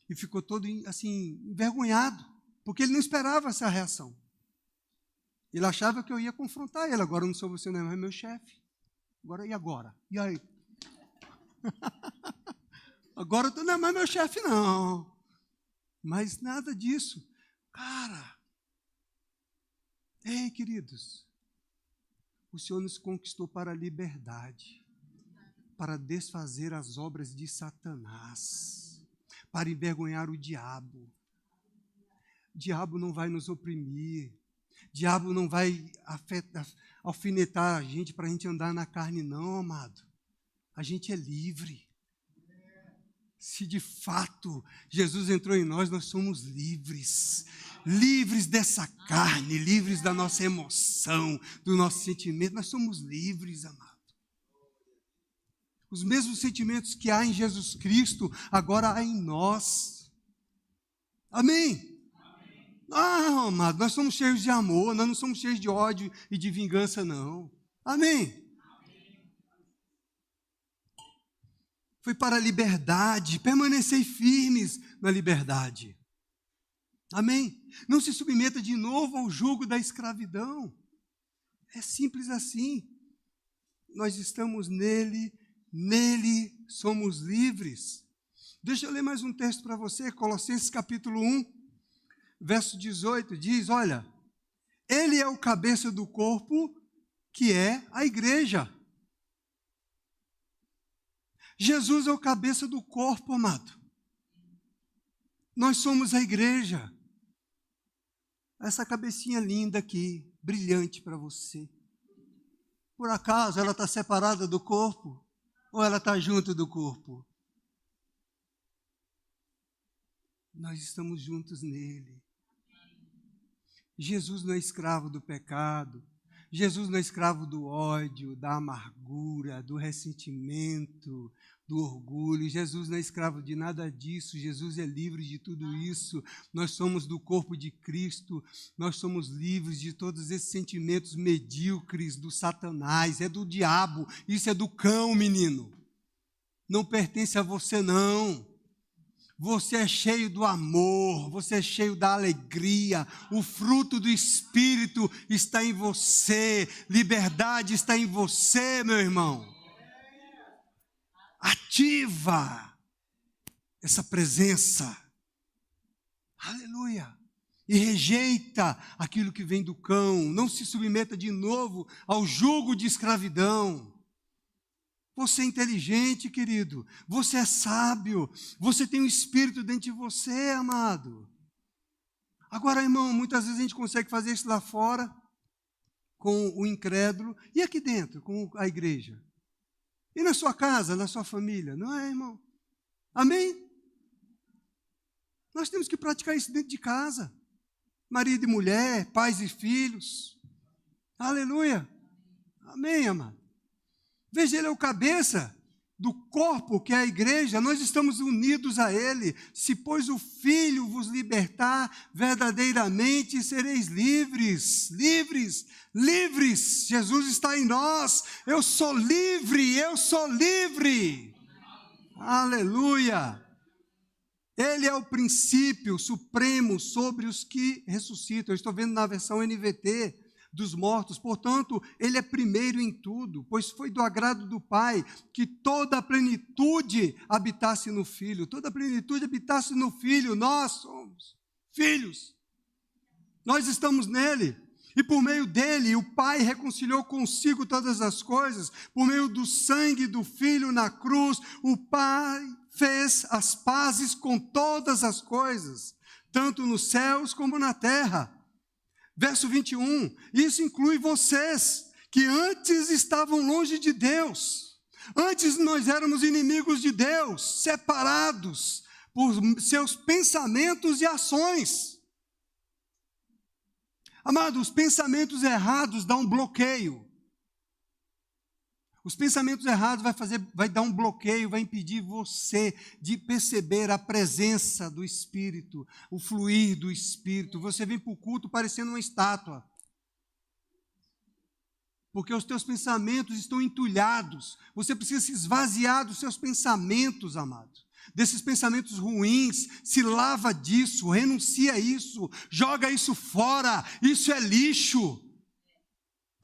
E ficou todo assim, envergonhado, porque ele não esperava essa reação. Ele achava que eu ia confrontar ele. Agora eu não sou você, não é mais meu chefe. Agora, e agora? E aí? Agora tu não é mais meu chefe, não. Mas nada disso. Cara, ei, queridos, o Senhor nos conquistou para a liberdade, para desfazer as obras de Satanás, para envergonhar o diabo. O diabo não vai nos oprimir. O diabo não vai alfinetar a gente para a gente andar na carne, não, amado. A gente é livre. Se de fato Jesus entrou em nós, nós somos livres. Livres dessa carne, livres da nossa emoção, do nosso sentimento. Nós somos livres, amado. Os mesmos sentimentos que há em Jesus Cristo, agora há em nós. Amém? Não, amado, nós somos cheios de amor, nós não somos cheios de ódio e de vingança, não. Amém? Foi para a liberdade, permanecei firmes na liberdade. Amém? Não se submeta de novo ao jugo da escravidão. É simples assim. Nós estamos nele somos livres. Deixa eu ler mais um texto para você, Colossenses capítulo 1, verso 18, diz, olha, ele é o cabeça do corpo, que é a igreja. Jesus é o cabeça do corpo, amado. Nós somos a igreja. Essa cabecinha linda aqui, brilhante para você. Por acaso ela está separada do corpo? Ou ela está junto do corpo? Nós estamos juntos nele. Jesus não é escravo do pecado. Jesus não é escravo do ódio, da amargura, do ressentimento, do orgulho. Jesus não é escravo de nada disso. Jesus é livre de tudo isso. Nós somos do corpo de Cristo. Nós somos livres de todos esses sentimentos medíocres do Satanás. É do diabo. Isso é do cão, menino. Não pertence a você, não. Você é cheio do amor, você é cheio da alegria, o fruto do Espírito está em você, liberdade está em você, meu irmão. Ativa essa presença, aleluia, e rejeita aquilo que vem do cão, não se submeta de novo ao jugo de escravidão. Você é inteligente, querido. Você é sábio. Você tem um Espírito dentro de você, amado. Agora, irmão, muitas vezes a gente consegue fazer isso lá fora, com o incrédulo, e aqui dentro, com a igreja. E na sua casa, na sua família, não é, irmão? Amém? Nós temos que praticar isso dentro de casa. Marido e mulher, pais e filhos. Aleluia. Amém, amado. Veja, ele é o cabeça do corpo que é a igreja, nós estamos unidos a ele. Se, pois, o Filho vos libertar, verdadeiramente sereis livres, livres, livres. Jesus está em nós, eu sou livre, eu sou livre. Aleluia. Ele é o princípio supremo sobre os que ressuscitam. Eu estou vendo na versão NVT, dos mortos, portanto, ele é primeiro em tudo, pois foi do agrado do Pai que toda a plenitude habitasse no Filho, toda a plenitude habitasse no Filho, nós somos filhos, nós estamos nele, e por meio dele, o Pai reconciliou consigo todas as coisas, por meio do sangue do Filho na cruz, o Pai fez as pazes com todas as coisas, tanto nos céus como na terra. Verso 21, isso inclui vocês, que antes estavam longe de Deus. Antes nós éramos inimigos de Deus, separados por seus pensamentos e ações. Amado, os pensamentos errados dão um bloqueio. Os pensamentos errados vai dar um bloqueio, vai impedir você de perceber a presença do Espírito, o fluir do Espírito. Você vem para o culto parecendo uma estátua. Porque os teus pensamentos estão entulhados. Você precisa se esvaziar dos seus pensamentos, amado. Desses pensamentos ruins, se lava disso, renuncia a isso, joga isso fora, isso é lixo.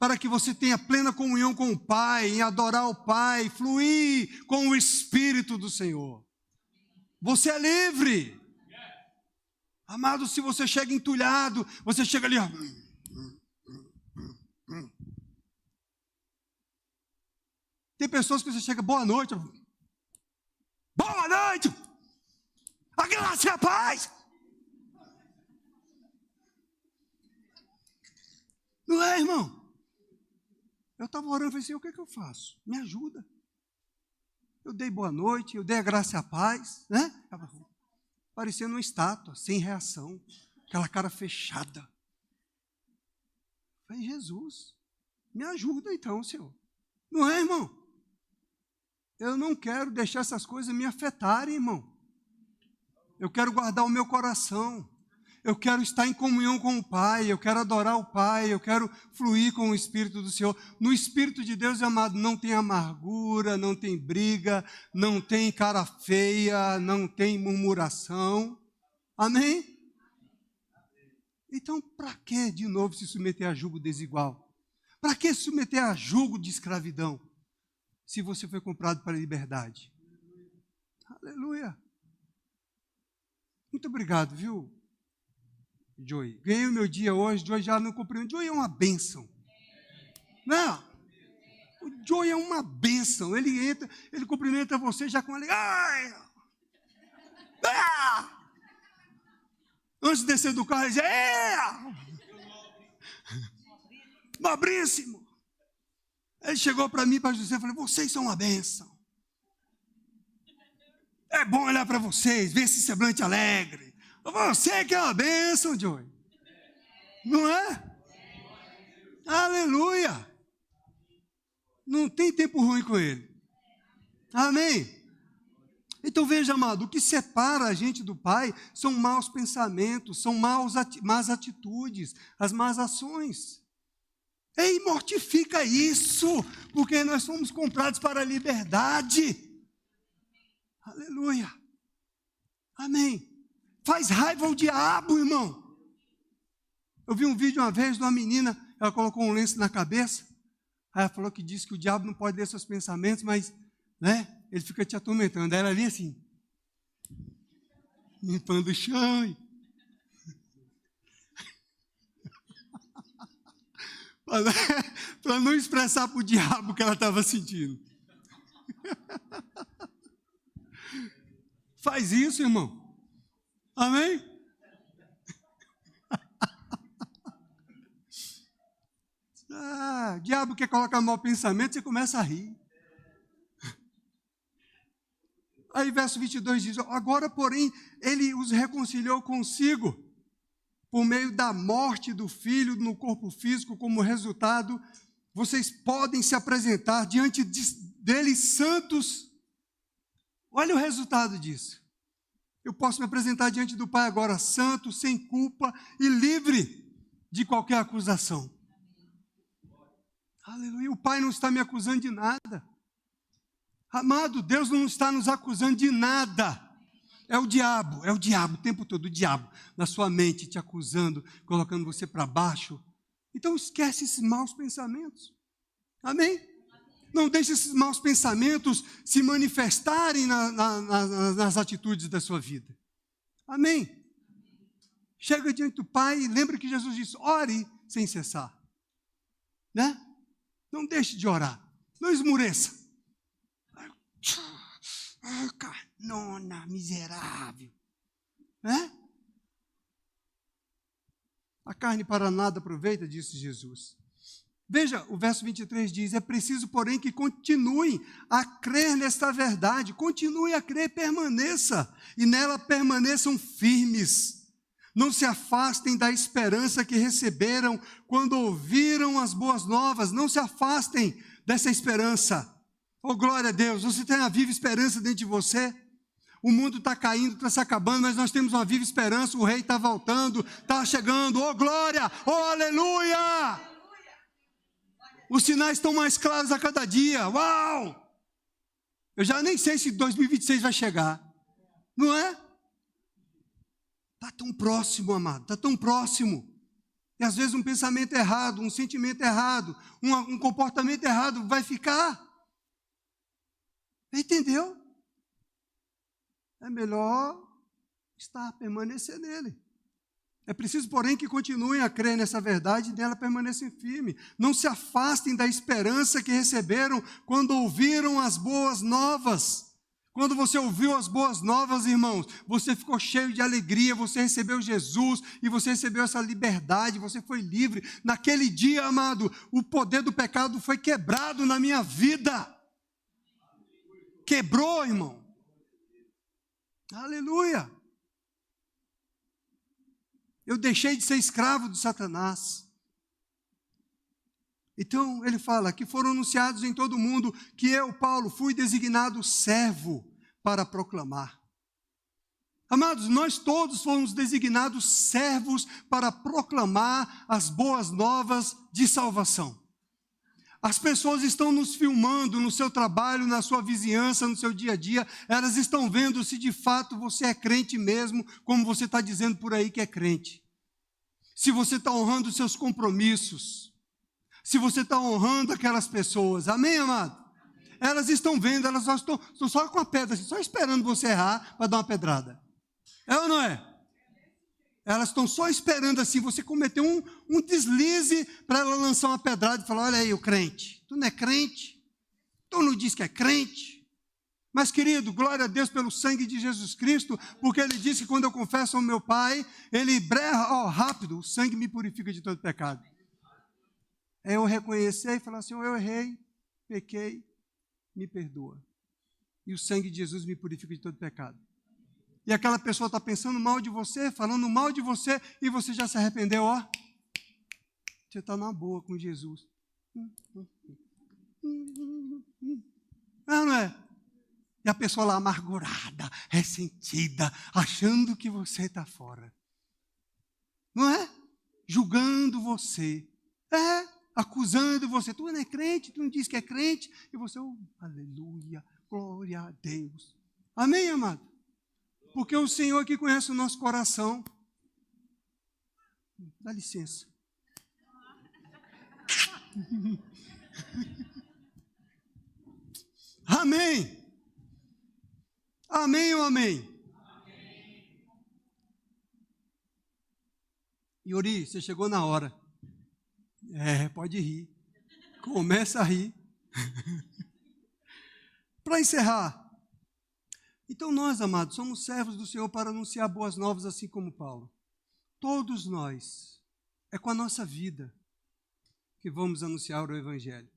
Para que você tenha plena comunhão com o Pai, em adorar o Pai, fluir com o Espírito do Senhor. Você é livre. Amado, se você chega entulhado, você chega ali, ó. Tem pessoas que você chega, boa noite. Boa noite. A graça e a paz. Não é, irmão? Eu estava orando e falei assim, o que é que eu faço? Me ajuda. Eu dei boa noite, eu dei a graça e a paz, né? Parecendo uma estátua, sem reação, aquela cara fechada. Eu falei, Jesus, me ajuda então, Senhor. Não é, irmão? Eu não quero deixar essas coisas me afetarem, irmão. Eu quero guardar o meu coração. Eu quero estar em comunhão com o Pai, eu quero adorar o Pai, eu quero fluir com o Espírito do Senhor. No Espírito de Deus, amado, não tem amargura, não tem briga, não tem cara feia, não tem murmuração. Amém? Então, para que de novo se submeter a jugo desigual? Para que se submeter a jugo de escravidão? Se você foi comprado para a liberdade. Aleluia. Muito obrigado, viu? Joey, ganhei o meu dia hoje, Joey já não compreende. Joey é uma bênção. Não, o Joey é uma bênção. Ele entra, ele cumprimenta você já com alegria. Antes de descer do carro, ele diz, nobríssimo. Ele chegou para mim e para José e falou, vocês são uma bênção. É bom olhar para vocês, ver esse semblante alegre. Você que é uma bênção, Joey. Não é? Aleluia. Não tem tempo ruim com ele. Amém? Então veja, amado, o que separa a gente do Pai são maus pensamentos, são más atitudes, as más ações. Ei, mortifica isso, porque nós fomos comprados para a liberdade. Aleluia. Amém. Faz raiva ao diabo, irmão. Eu vi um vídeo uma vez de uma menina, ela colocou um lenço na cabeça, aí ela falou que disse que o diabo não pode ler seus pensamentos, mas, né, ele fica te atormentando. Aí ela ali assim, limpando o chão. Para não expressar para o diabo o que ela estava sentindo. Faz isso, irmão. Amém? O diabo quer colocar mau pensamento, você começa a rir. Aí verso 22 diz, agora, porém, ele os reconciliou consigo, por meio da morte do Filho no corpo físico, como resultado, vocês podem se apresentar diante dele santos. Olha o resultado disso. Eu posso me apresentar diante do Pai agora santo, sem culpa e livre de qualquer acusação. Aleluia, o Pai não está me acusando de nada. Amado, Deus não está nos acusando de nada. É o diabo o tempo todo, o diabo na sua mente te acusando, colocando você para baixo. Então esquece esses maus pensamentos. Amém? Não deixe esses maus pensamentos se manifestarem nas atitudes da sua vida. Amém? Chega diante do Pai e lembra que Jesus disse, ore sem cessar. Né? Não deixe de orar. Não esmureça. Carnona, miserável. Né? A carne para nada aproveita, disse Jesus. Veja, o verso 23 diz, é preciso, porém, que continuem a crer nesta verdade. Continue a crer, permaneça. E nela permaneçam firmes. Não se afastem da esperança que receberam quando ouviram as boas novas. Não se afastem dessa esperança. Oh, glória a Deus, você tem uma viva esperança dentro de você. O mundo está caindo, está se acabando, mas nós temos uma viva esperança. O rei está voltando, está chegando. Oh, glória, oh, aleluia. Os sinais estão mais claros a cada dia. Uau! Eu já nem sei se 2026 vai chegar. Não é? Está tão próximo, amado. Está tão próximo. E às vezes um pensamento errado, um sentimento errado, um comportamento errado vai ficar. Entendeu? É melhor permanecer nele. É preciso, porém, que continuem a crer nessa verdade e nela permaneçam firmes. Não se afastem da esperança que receberam quando ouviram as boas novas. Quando você ouviu as boas novas, irmãos, você ficou cheio de alegria, você recebeu Jesus e você recebeu essa liberdade, você foi livre. Naquele dia, amado, o poder do pecado foi quebrado na minha vida. Quebrou, irmão. Aleluia. Eu deixei de ser escravo de Satanás. Então, ele fala que foram anunciados em todo o mundo que eu, Paulo, fui designado servo para proclamar. Amados, nós todos fomos designados servos para proclamar as boas novas de salvação. As pessoas estão nos filmando no seu trabalho, na sua vizinhança, no seu dia a dia. Elas estão vendo se de fato você é crente mesmo, como você está dizendo por aí que é crente. Se você está honrando os seus compromissos. Se você está honrando aquelas pessoas. Amém, amado? Elas estão vendo, elas estão só com a pedra, só esperando você errar para dar uma pedrada. É ou não é? Elas estão só esperando assim, você cometer um deslize para ela lançar uma pedrada e falar, olha aí o crente, tu não é crente? Tu não diz que é crente? Mas querido, glória a Deus pelo sangue de Jesus Cristo, porque Ele disse que quando eu confesso ao meu Pai, Ele rápido, o sangue me purifica de todo pecado. É eu reconhecer e falar assim, eu errei, pequei, me perdoa. E o sangue de Jesus me purifica de todo pecado. E aquela pessoa está pensando mal de você, falando mal de você, e você já se arrependeu, ó. Você está na boa com Jesus. Não é? E a pessoa lá amargurada, ressentida, achando que você está fora. Não é? Julgando você. Acusando você. Tu não é crente, tu não diz que é crente. E você, aleluia, glória a Deus. Amém, amado? Porque o Senhor aqui conhece o nosso coração. Dá licença. Amém. Amém ou amém? Amém. Yuri, você chegou na hora. Pode rir. Começa a rir. Para encerrar. Então nós, amados, somos servos do Senhor para anunciar boas novas, assim como Paulo. Todos nós. É com a nossa vida que que vamos anunciar o Evangelho.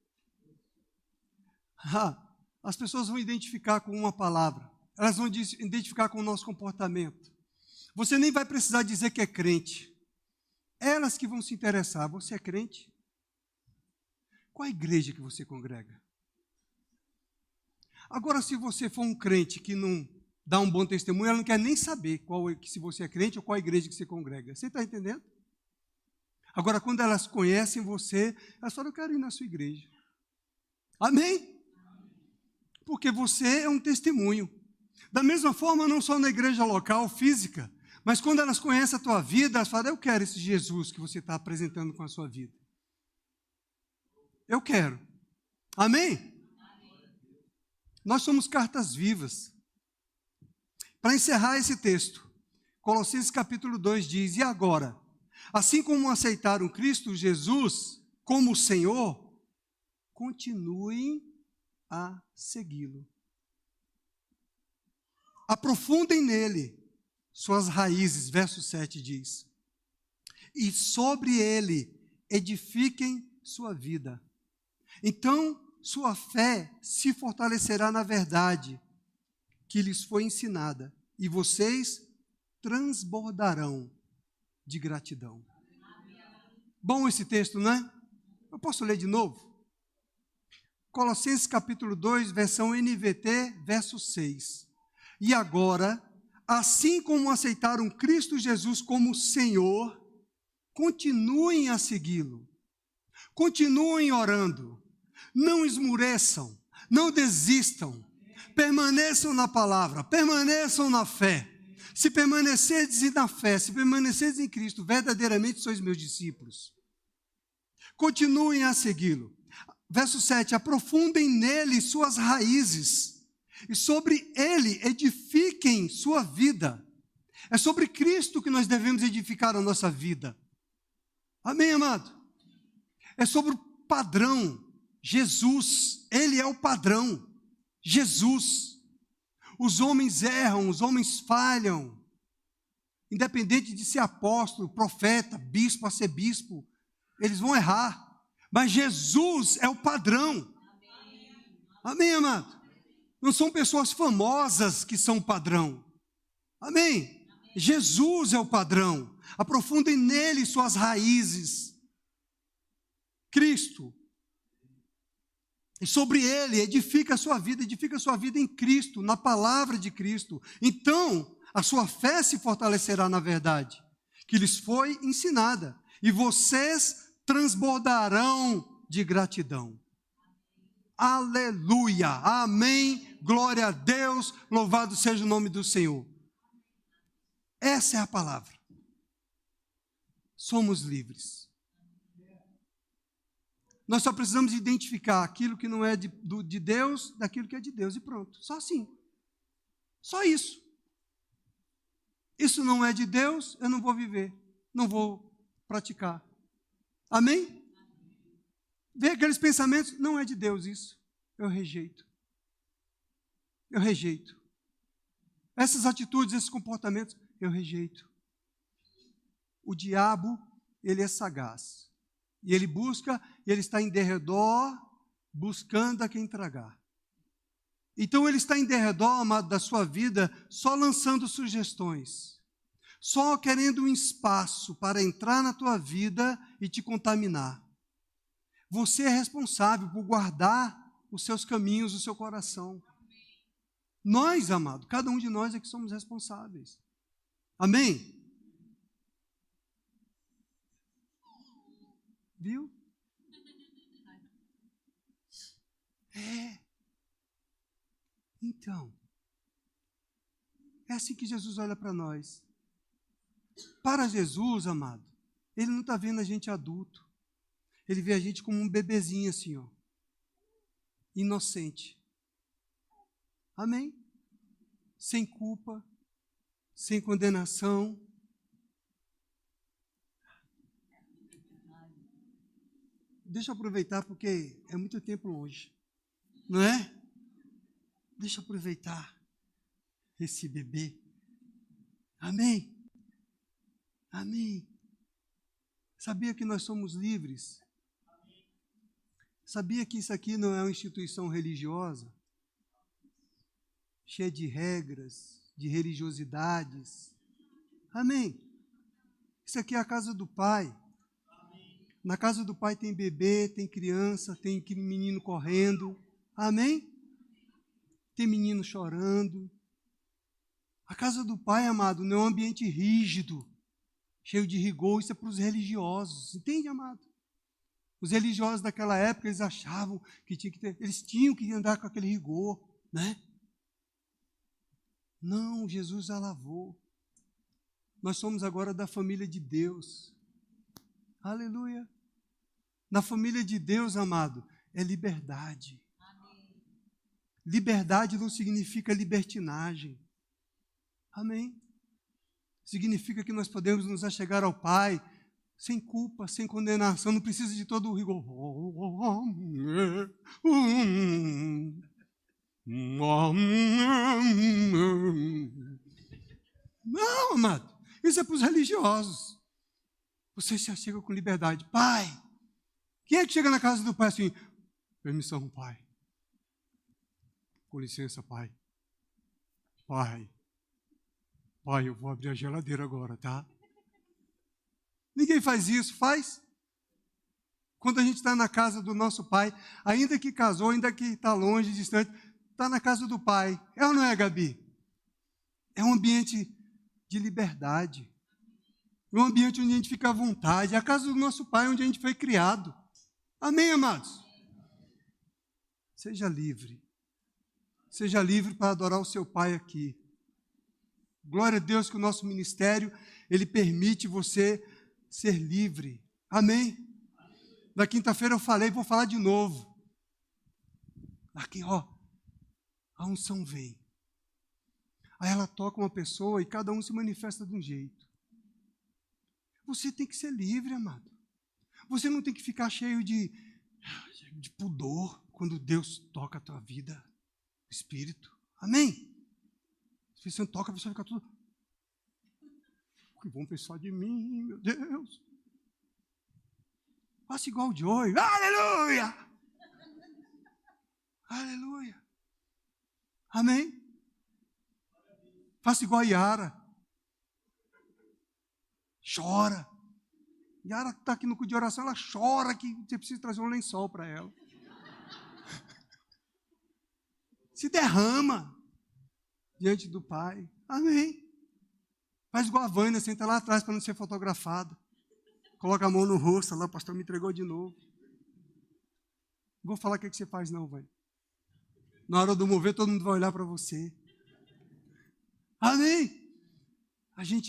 As pessoas vão identificar com uma palavra, elas vão identificar com o nosso comportamento. Você nem vai precisar dizer que é crente. Elas que vão se interessar. Você é crente? Qual a igreja que você congrega? Agora, se você for um crente que não dá um bom testemunho, ela não quer nem saber se você é crente ou qual a igreja que você congrega. Você está entendendo? Agora, quando elas conhecem você, elas falam, eu quero ir na sua igreja. Amém? Porque você é um testemunho. Da mesma forma, não só na igreja local, física, mas quando elas conhecem a tua vida, elas falam, eu quero esse Jesus que você está apresentando com a sua vida. Eu quero. Amém? Nós somos cartas vivas. Para encerrar esse texto, Colossenses capítulo 2 diz, e agora, assim como aceitaram Cristo Jesus como Senhor, continuem a segui-lo. Aprofundem nele suas raízes, verso 7 diz, e sobre ele edifiquem sua vida. Então, sua fé se fortalecerá na verdade que lhes foi ensinada, e vocês transbordarão de gratidão. Bom esse texto, não é? Eu posso ler de novo? Colossenses capítulo 2, versão NVT, verso 6. E agora, assim como aceitaram Cristo Jesus como Senhor, continuem a segui-lo. Continuem orando. Não esmureçam, não desistam. Permaneçam na palavra, permaneçam na fé. Se permanecerdes na fé, se permanecerdes em Cristo, verdadeiramente sois meus discípulos. Continuem a segui-lo. Verso 7, aprofundem nele suas raízes, e sobre ele edifiquem sua vida. É sobre Cristo que nós devemos edificar a nossa vida. Amém, amado? É sobre o padrão, Jesus, ele é o padrão, Jesus. Os homens erram, os homens falham, independente de ser apóstolo, profeta, bispo, arcebispo, eles vão errar. Mas Jesus é o padrão. Amém, amado? Não são pessoas famosas que são o padrão. Amém? Jesus é o padrão. Aprofundem nele suas raízes. Cristo. E sobre ele edifica a sua vida em Cristo, na palavra de Cristo. Então, a sua fé se fortalecerá na verdade, que lhes foi ensinada. E vocês transbordarão de gratidão. Aleluia, amém, glória a Deus, louvado seja o nome do Senhor. Essa é a palavra. Somos livres. Nós só precisamos identificar aquilo que não é de Deus, daquilo que é de Deus, e pronto, só assim. Só isso. Isso não é de Deus, eu não vou viver, não vou praticar. Amém? Vê aqueles pensamentos, não é de Deus isso. Eu rejeito. Eu rejeito. Essas atitudes, esses comportamentos, eu rejeito. O diabo, ele é sagaz. E ele busca, e ele está em derredor, buscando a quem tragar. Então ele está em derredor, amado, da sua vida, só lançando sugestões. Só querendo um espaço para entrar na tua vida e te contaminar. Você é responsável por guardar os seus caminhos, o seu coração. Nós, amado, cada um de nós é que somos responsáveis. Amém? Viu? Então, é assim que Jesus olha para nós. Para Jesus, amado, ele não está vendo a gente adulto. Ele vê a gente como um bebezinho assim, ó, inocente. Amém? Sem culpa, sem condenação. Deixa eu aproveitar porque é muito tempo longe, não é? Deixa eu aproveitar esse bebê. Amém? Amém. Sabia que nós somos livres? Sabia que isso aqui não é uma instituição religiosa? Cheia de regras, de religiosidades. Amém? Isso aqui é a casa do Pai. Na casa do Pai tem bebê, tem criança, tem menino correndo. Amém? Tem menino chorando. A casa do Pai, amado, não é um ambiente rígido, cheio de rigor. Isso é para os religiosos. Entende, amado? Os religiosos daquela época, eles achavam que eles tinham que andar com aquele rigor, né? Não, Jesus a lavou. Nós somos agora da família de Deus. Aleluia. Na família de Deus, amado, é liberdade. Amém. Liberdade não significa libertinagem. Amém. Significa que nós podemos nos achegar ao Pai sem culpa, sem condenação, não precisa de todo o rigor. Não, amado, isso é para os religiosos. Você se achega com liberdade. Pai, quem é que chega na casa do Pai assim? Permissão, Pai. Com licença, Pai. Pai, eu vou abrir a geladeira agora, tá? Ninguém faz isso, faz? Quando a gente está na casa do nosso Pai, ainda que casou, ainda que está longe, distante, está na casa do Pai. É ou não é, Gabi? É um ambiente de liberdade. É um ambiente onde a gente fica à vontade. É a casa do nosso Pai, onde a gente foi criado. Amém, amados? Seja livre. Seja livre para adorar o seu Pai aqui. Glória a Deus que o nosso ministério, ele permite você ser livre. Amém? Na quinta-feira eu falei, vou falar de novo. Aqui, ó, a unção vem. Aí ela toca uma pessoa e cada um se manifesta de um jeito. Você tem que ser livre, amado. Você não tem que ficar cheio de pudor quando Deus toca a tua vida, Espírito. Amém? Se você não toca, a pessoa fica tudo... O que vão pensar de mim, meu Deus? Faça igual o Joey. Aleluia! Aleluia! Amém? Faça igual a Yara. Chora. Yara está aqui no culto de oração, ela chora que você precisa trazer um lençol para ela. Se derrama diante do Pai. Amém? Faz igual a Vânia, senta lá atrás para não ser fotografada. Coloca a mão no rosto, lá o pastor me entregou de novo. Não vou falar o que você faz não, Vânia. Na hora do mover, todo mundo vai olhar para você. Amém?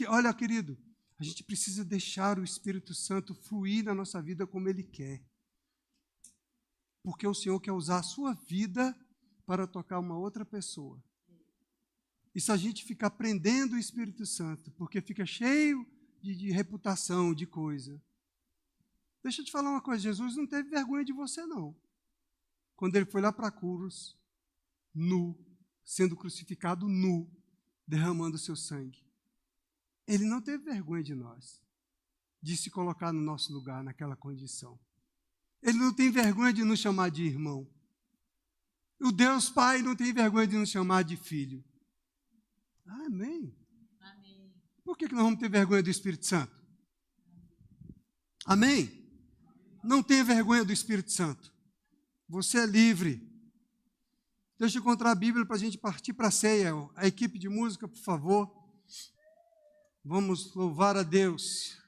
Olha, querido, a gente precisa deixar o Espírito Santo fluir na nossa vida como Ele quer. Porque o Senhor quer usar a sua vida para tocar uma outra pessoa. E se a gente ficar prendendo o Espírito Santo, porque fica cheio de reputação, de coisa. Deixa eu te falar uma coisa, Jesus não teve vergonha de você, não. Quando Ele foi lá para a cruz, nu, sendo crucificado nu, derramando o seu sangue. Ele não teve vergonha de nós, de se colocar no nosso lugar, naquela condição. Ele não tem vergonha de nos chamar de irmão. O Deus Pai não tem vergonha de nos chamar de filho. Amém. Amém. Por que nós vamos ter vergonha do Espírito Santo? Amém? Não tenha vergonha do Espírito Santo. Você é livre. Deixa eu encontrar a Bíblia para a gente partir para a ceia. A equipe de música, por favor. Vamos louvar a Deus.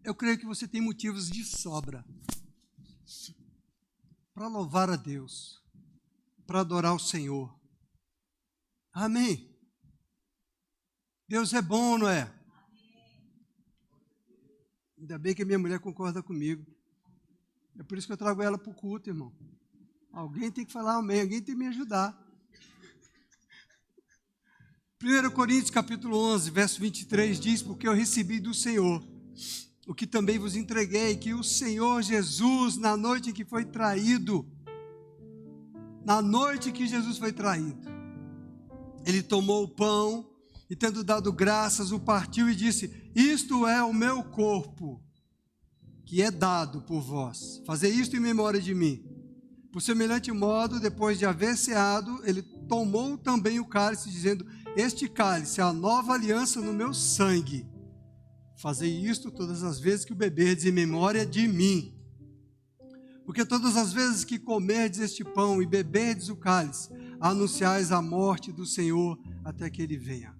Eu creio que você tem motivos de sobra para louvar a Deus, para adorar o Senhor. Amém? Deus é bom, não é? Ainda bem que a minha mulher concorda comigo. É por isso que eu trago ela para o culto, irmão. Alguém tem que falar amém, alguém tem que me ajudar. 1 Coríntios capítulo 11, verso 23 diz: porque eu recebi do Senhor o que também vos entreguei, que o Senhor Jesus, na noite em que foi traído, Ele tomou o pão E tendo dado graças, o partiu e disse: isto é o meu corpo, que é dado por vós. Fazei isto em memória de mim. Por semelhante modo, depois de haver ceado, ele tomou também o cálice, dizendo: este cálice é a nova aliança no meu sangue. Fazei isto todas as vezes que o beberdes em memória de mim. Porque todas as vezes que comerdes este pão e beberdes o cálice, anunciais a morte do Senhor até que ele venha.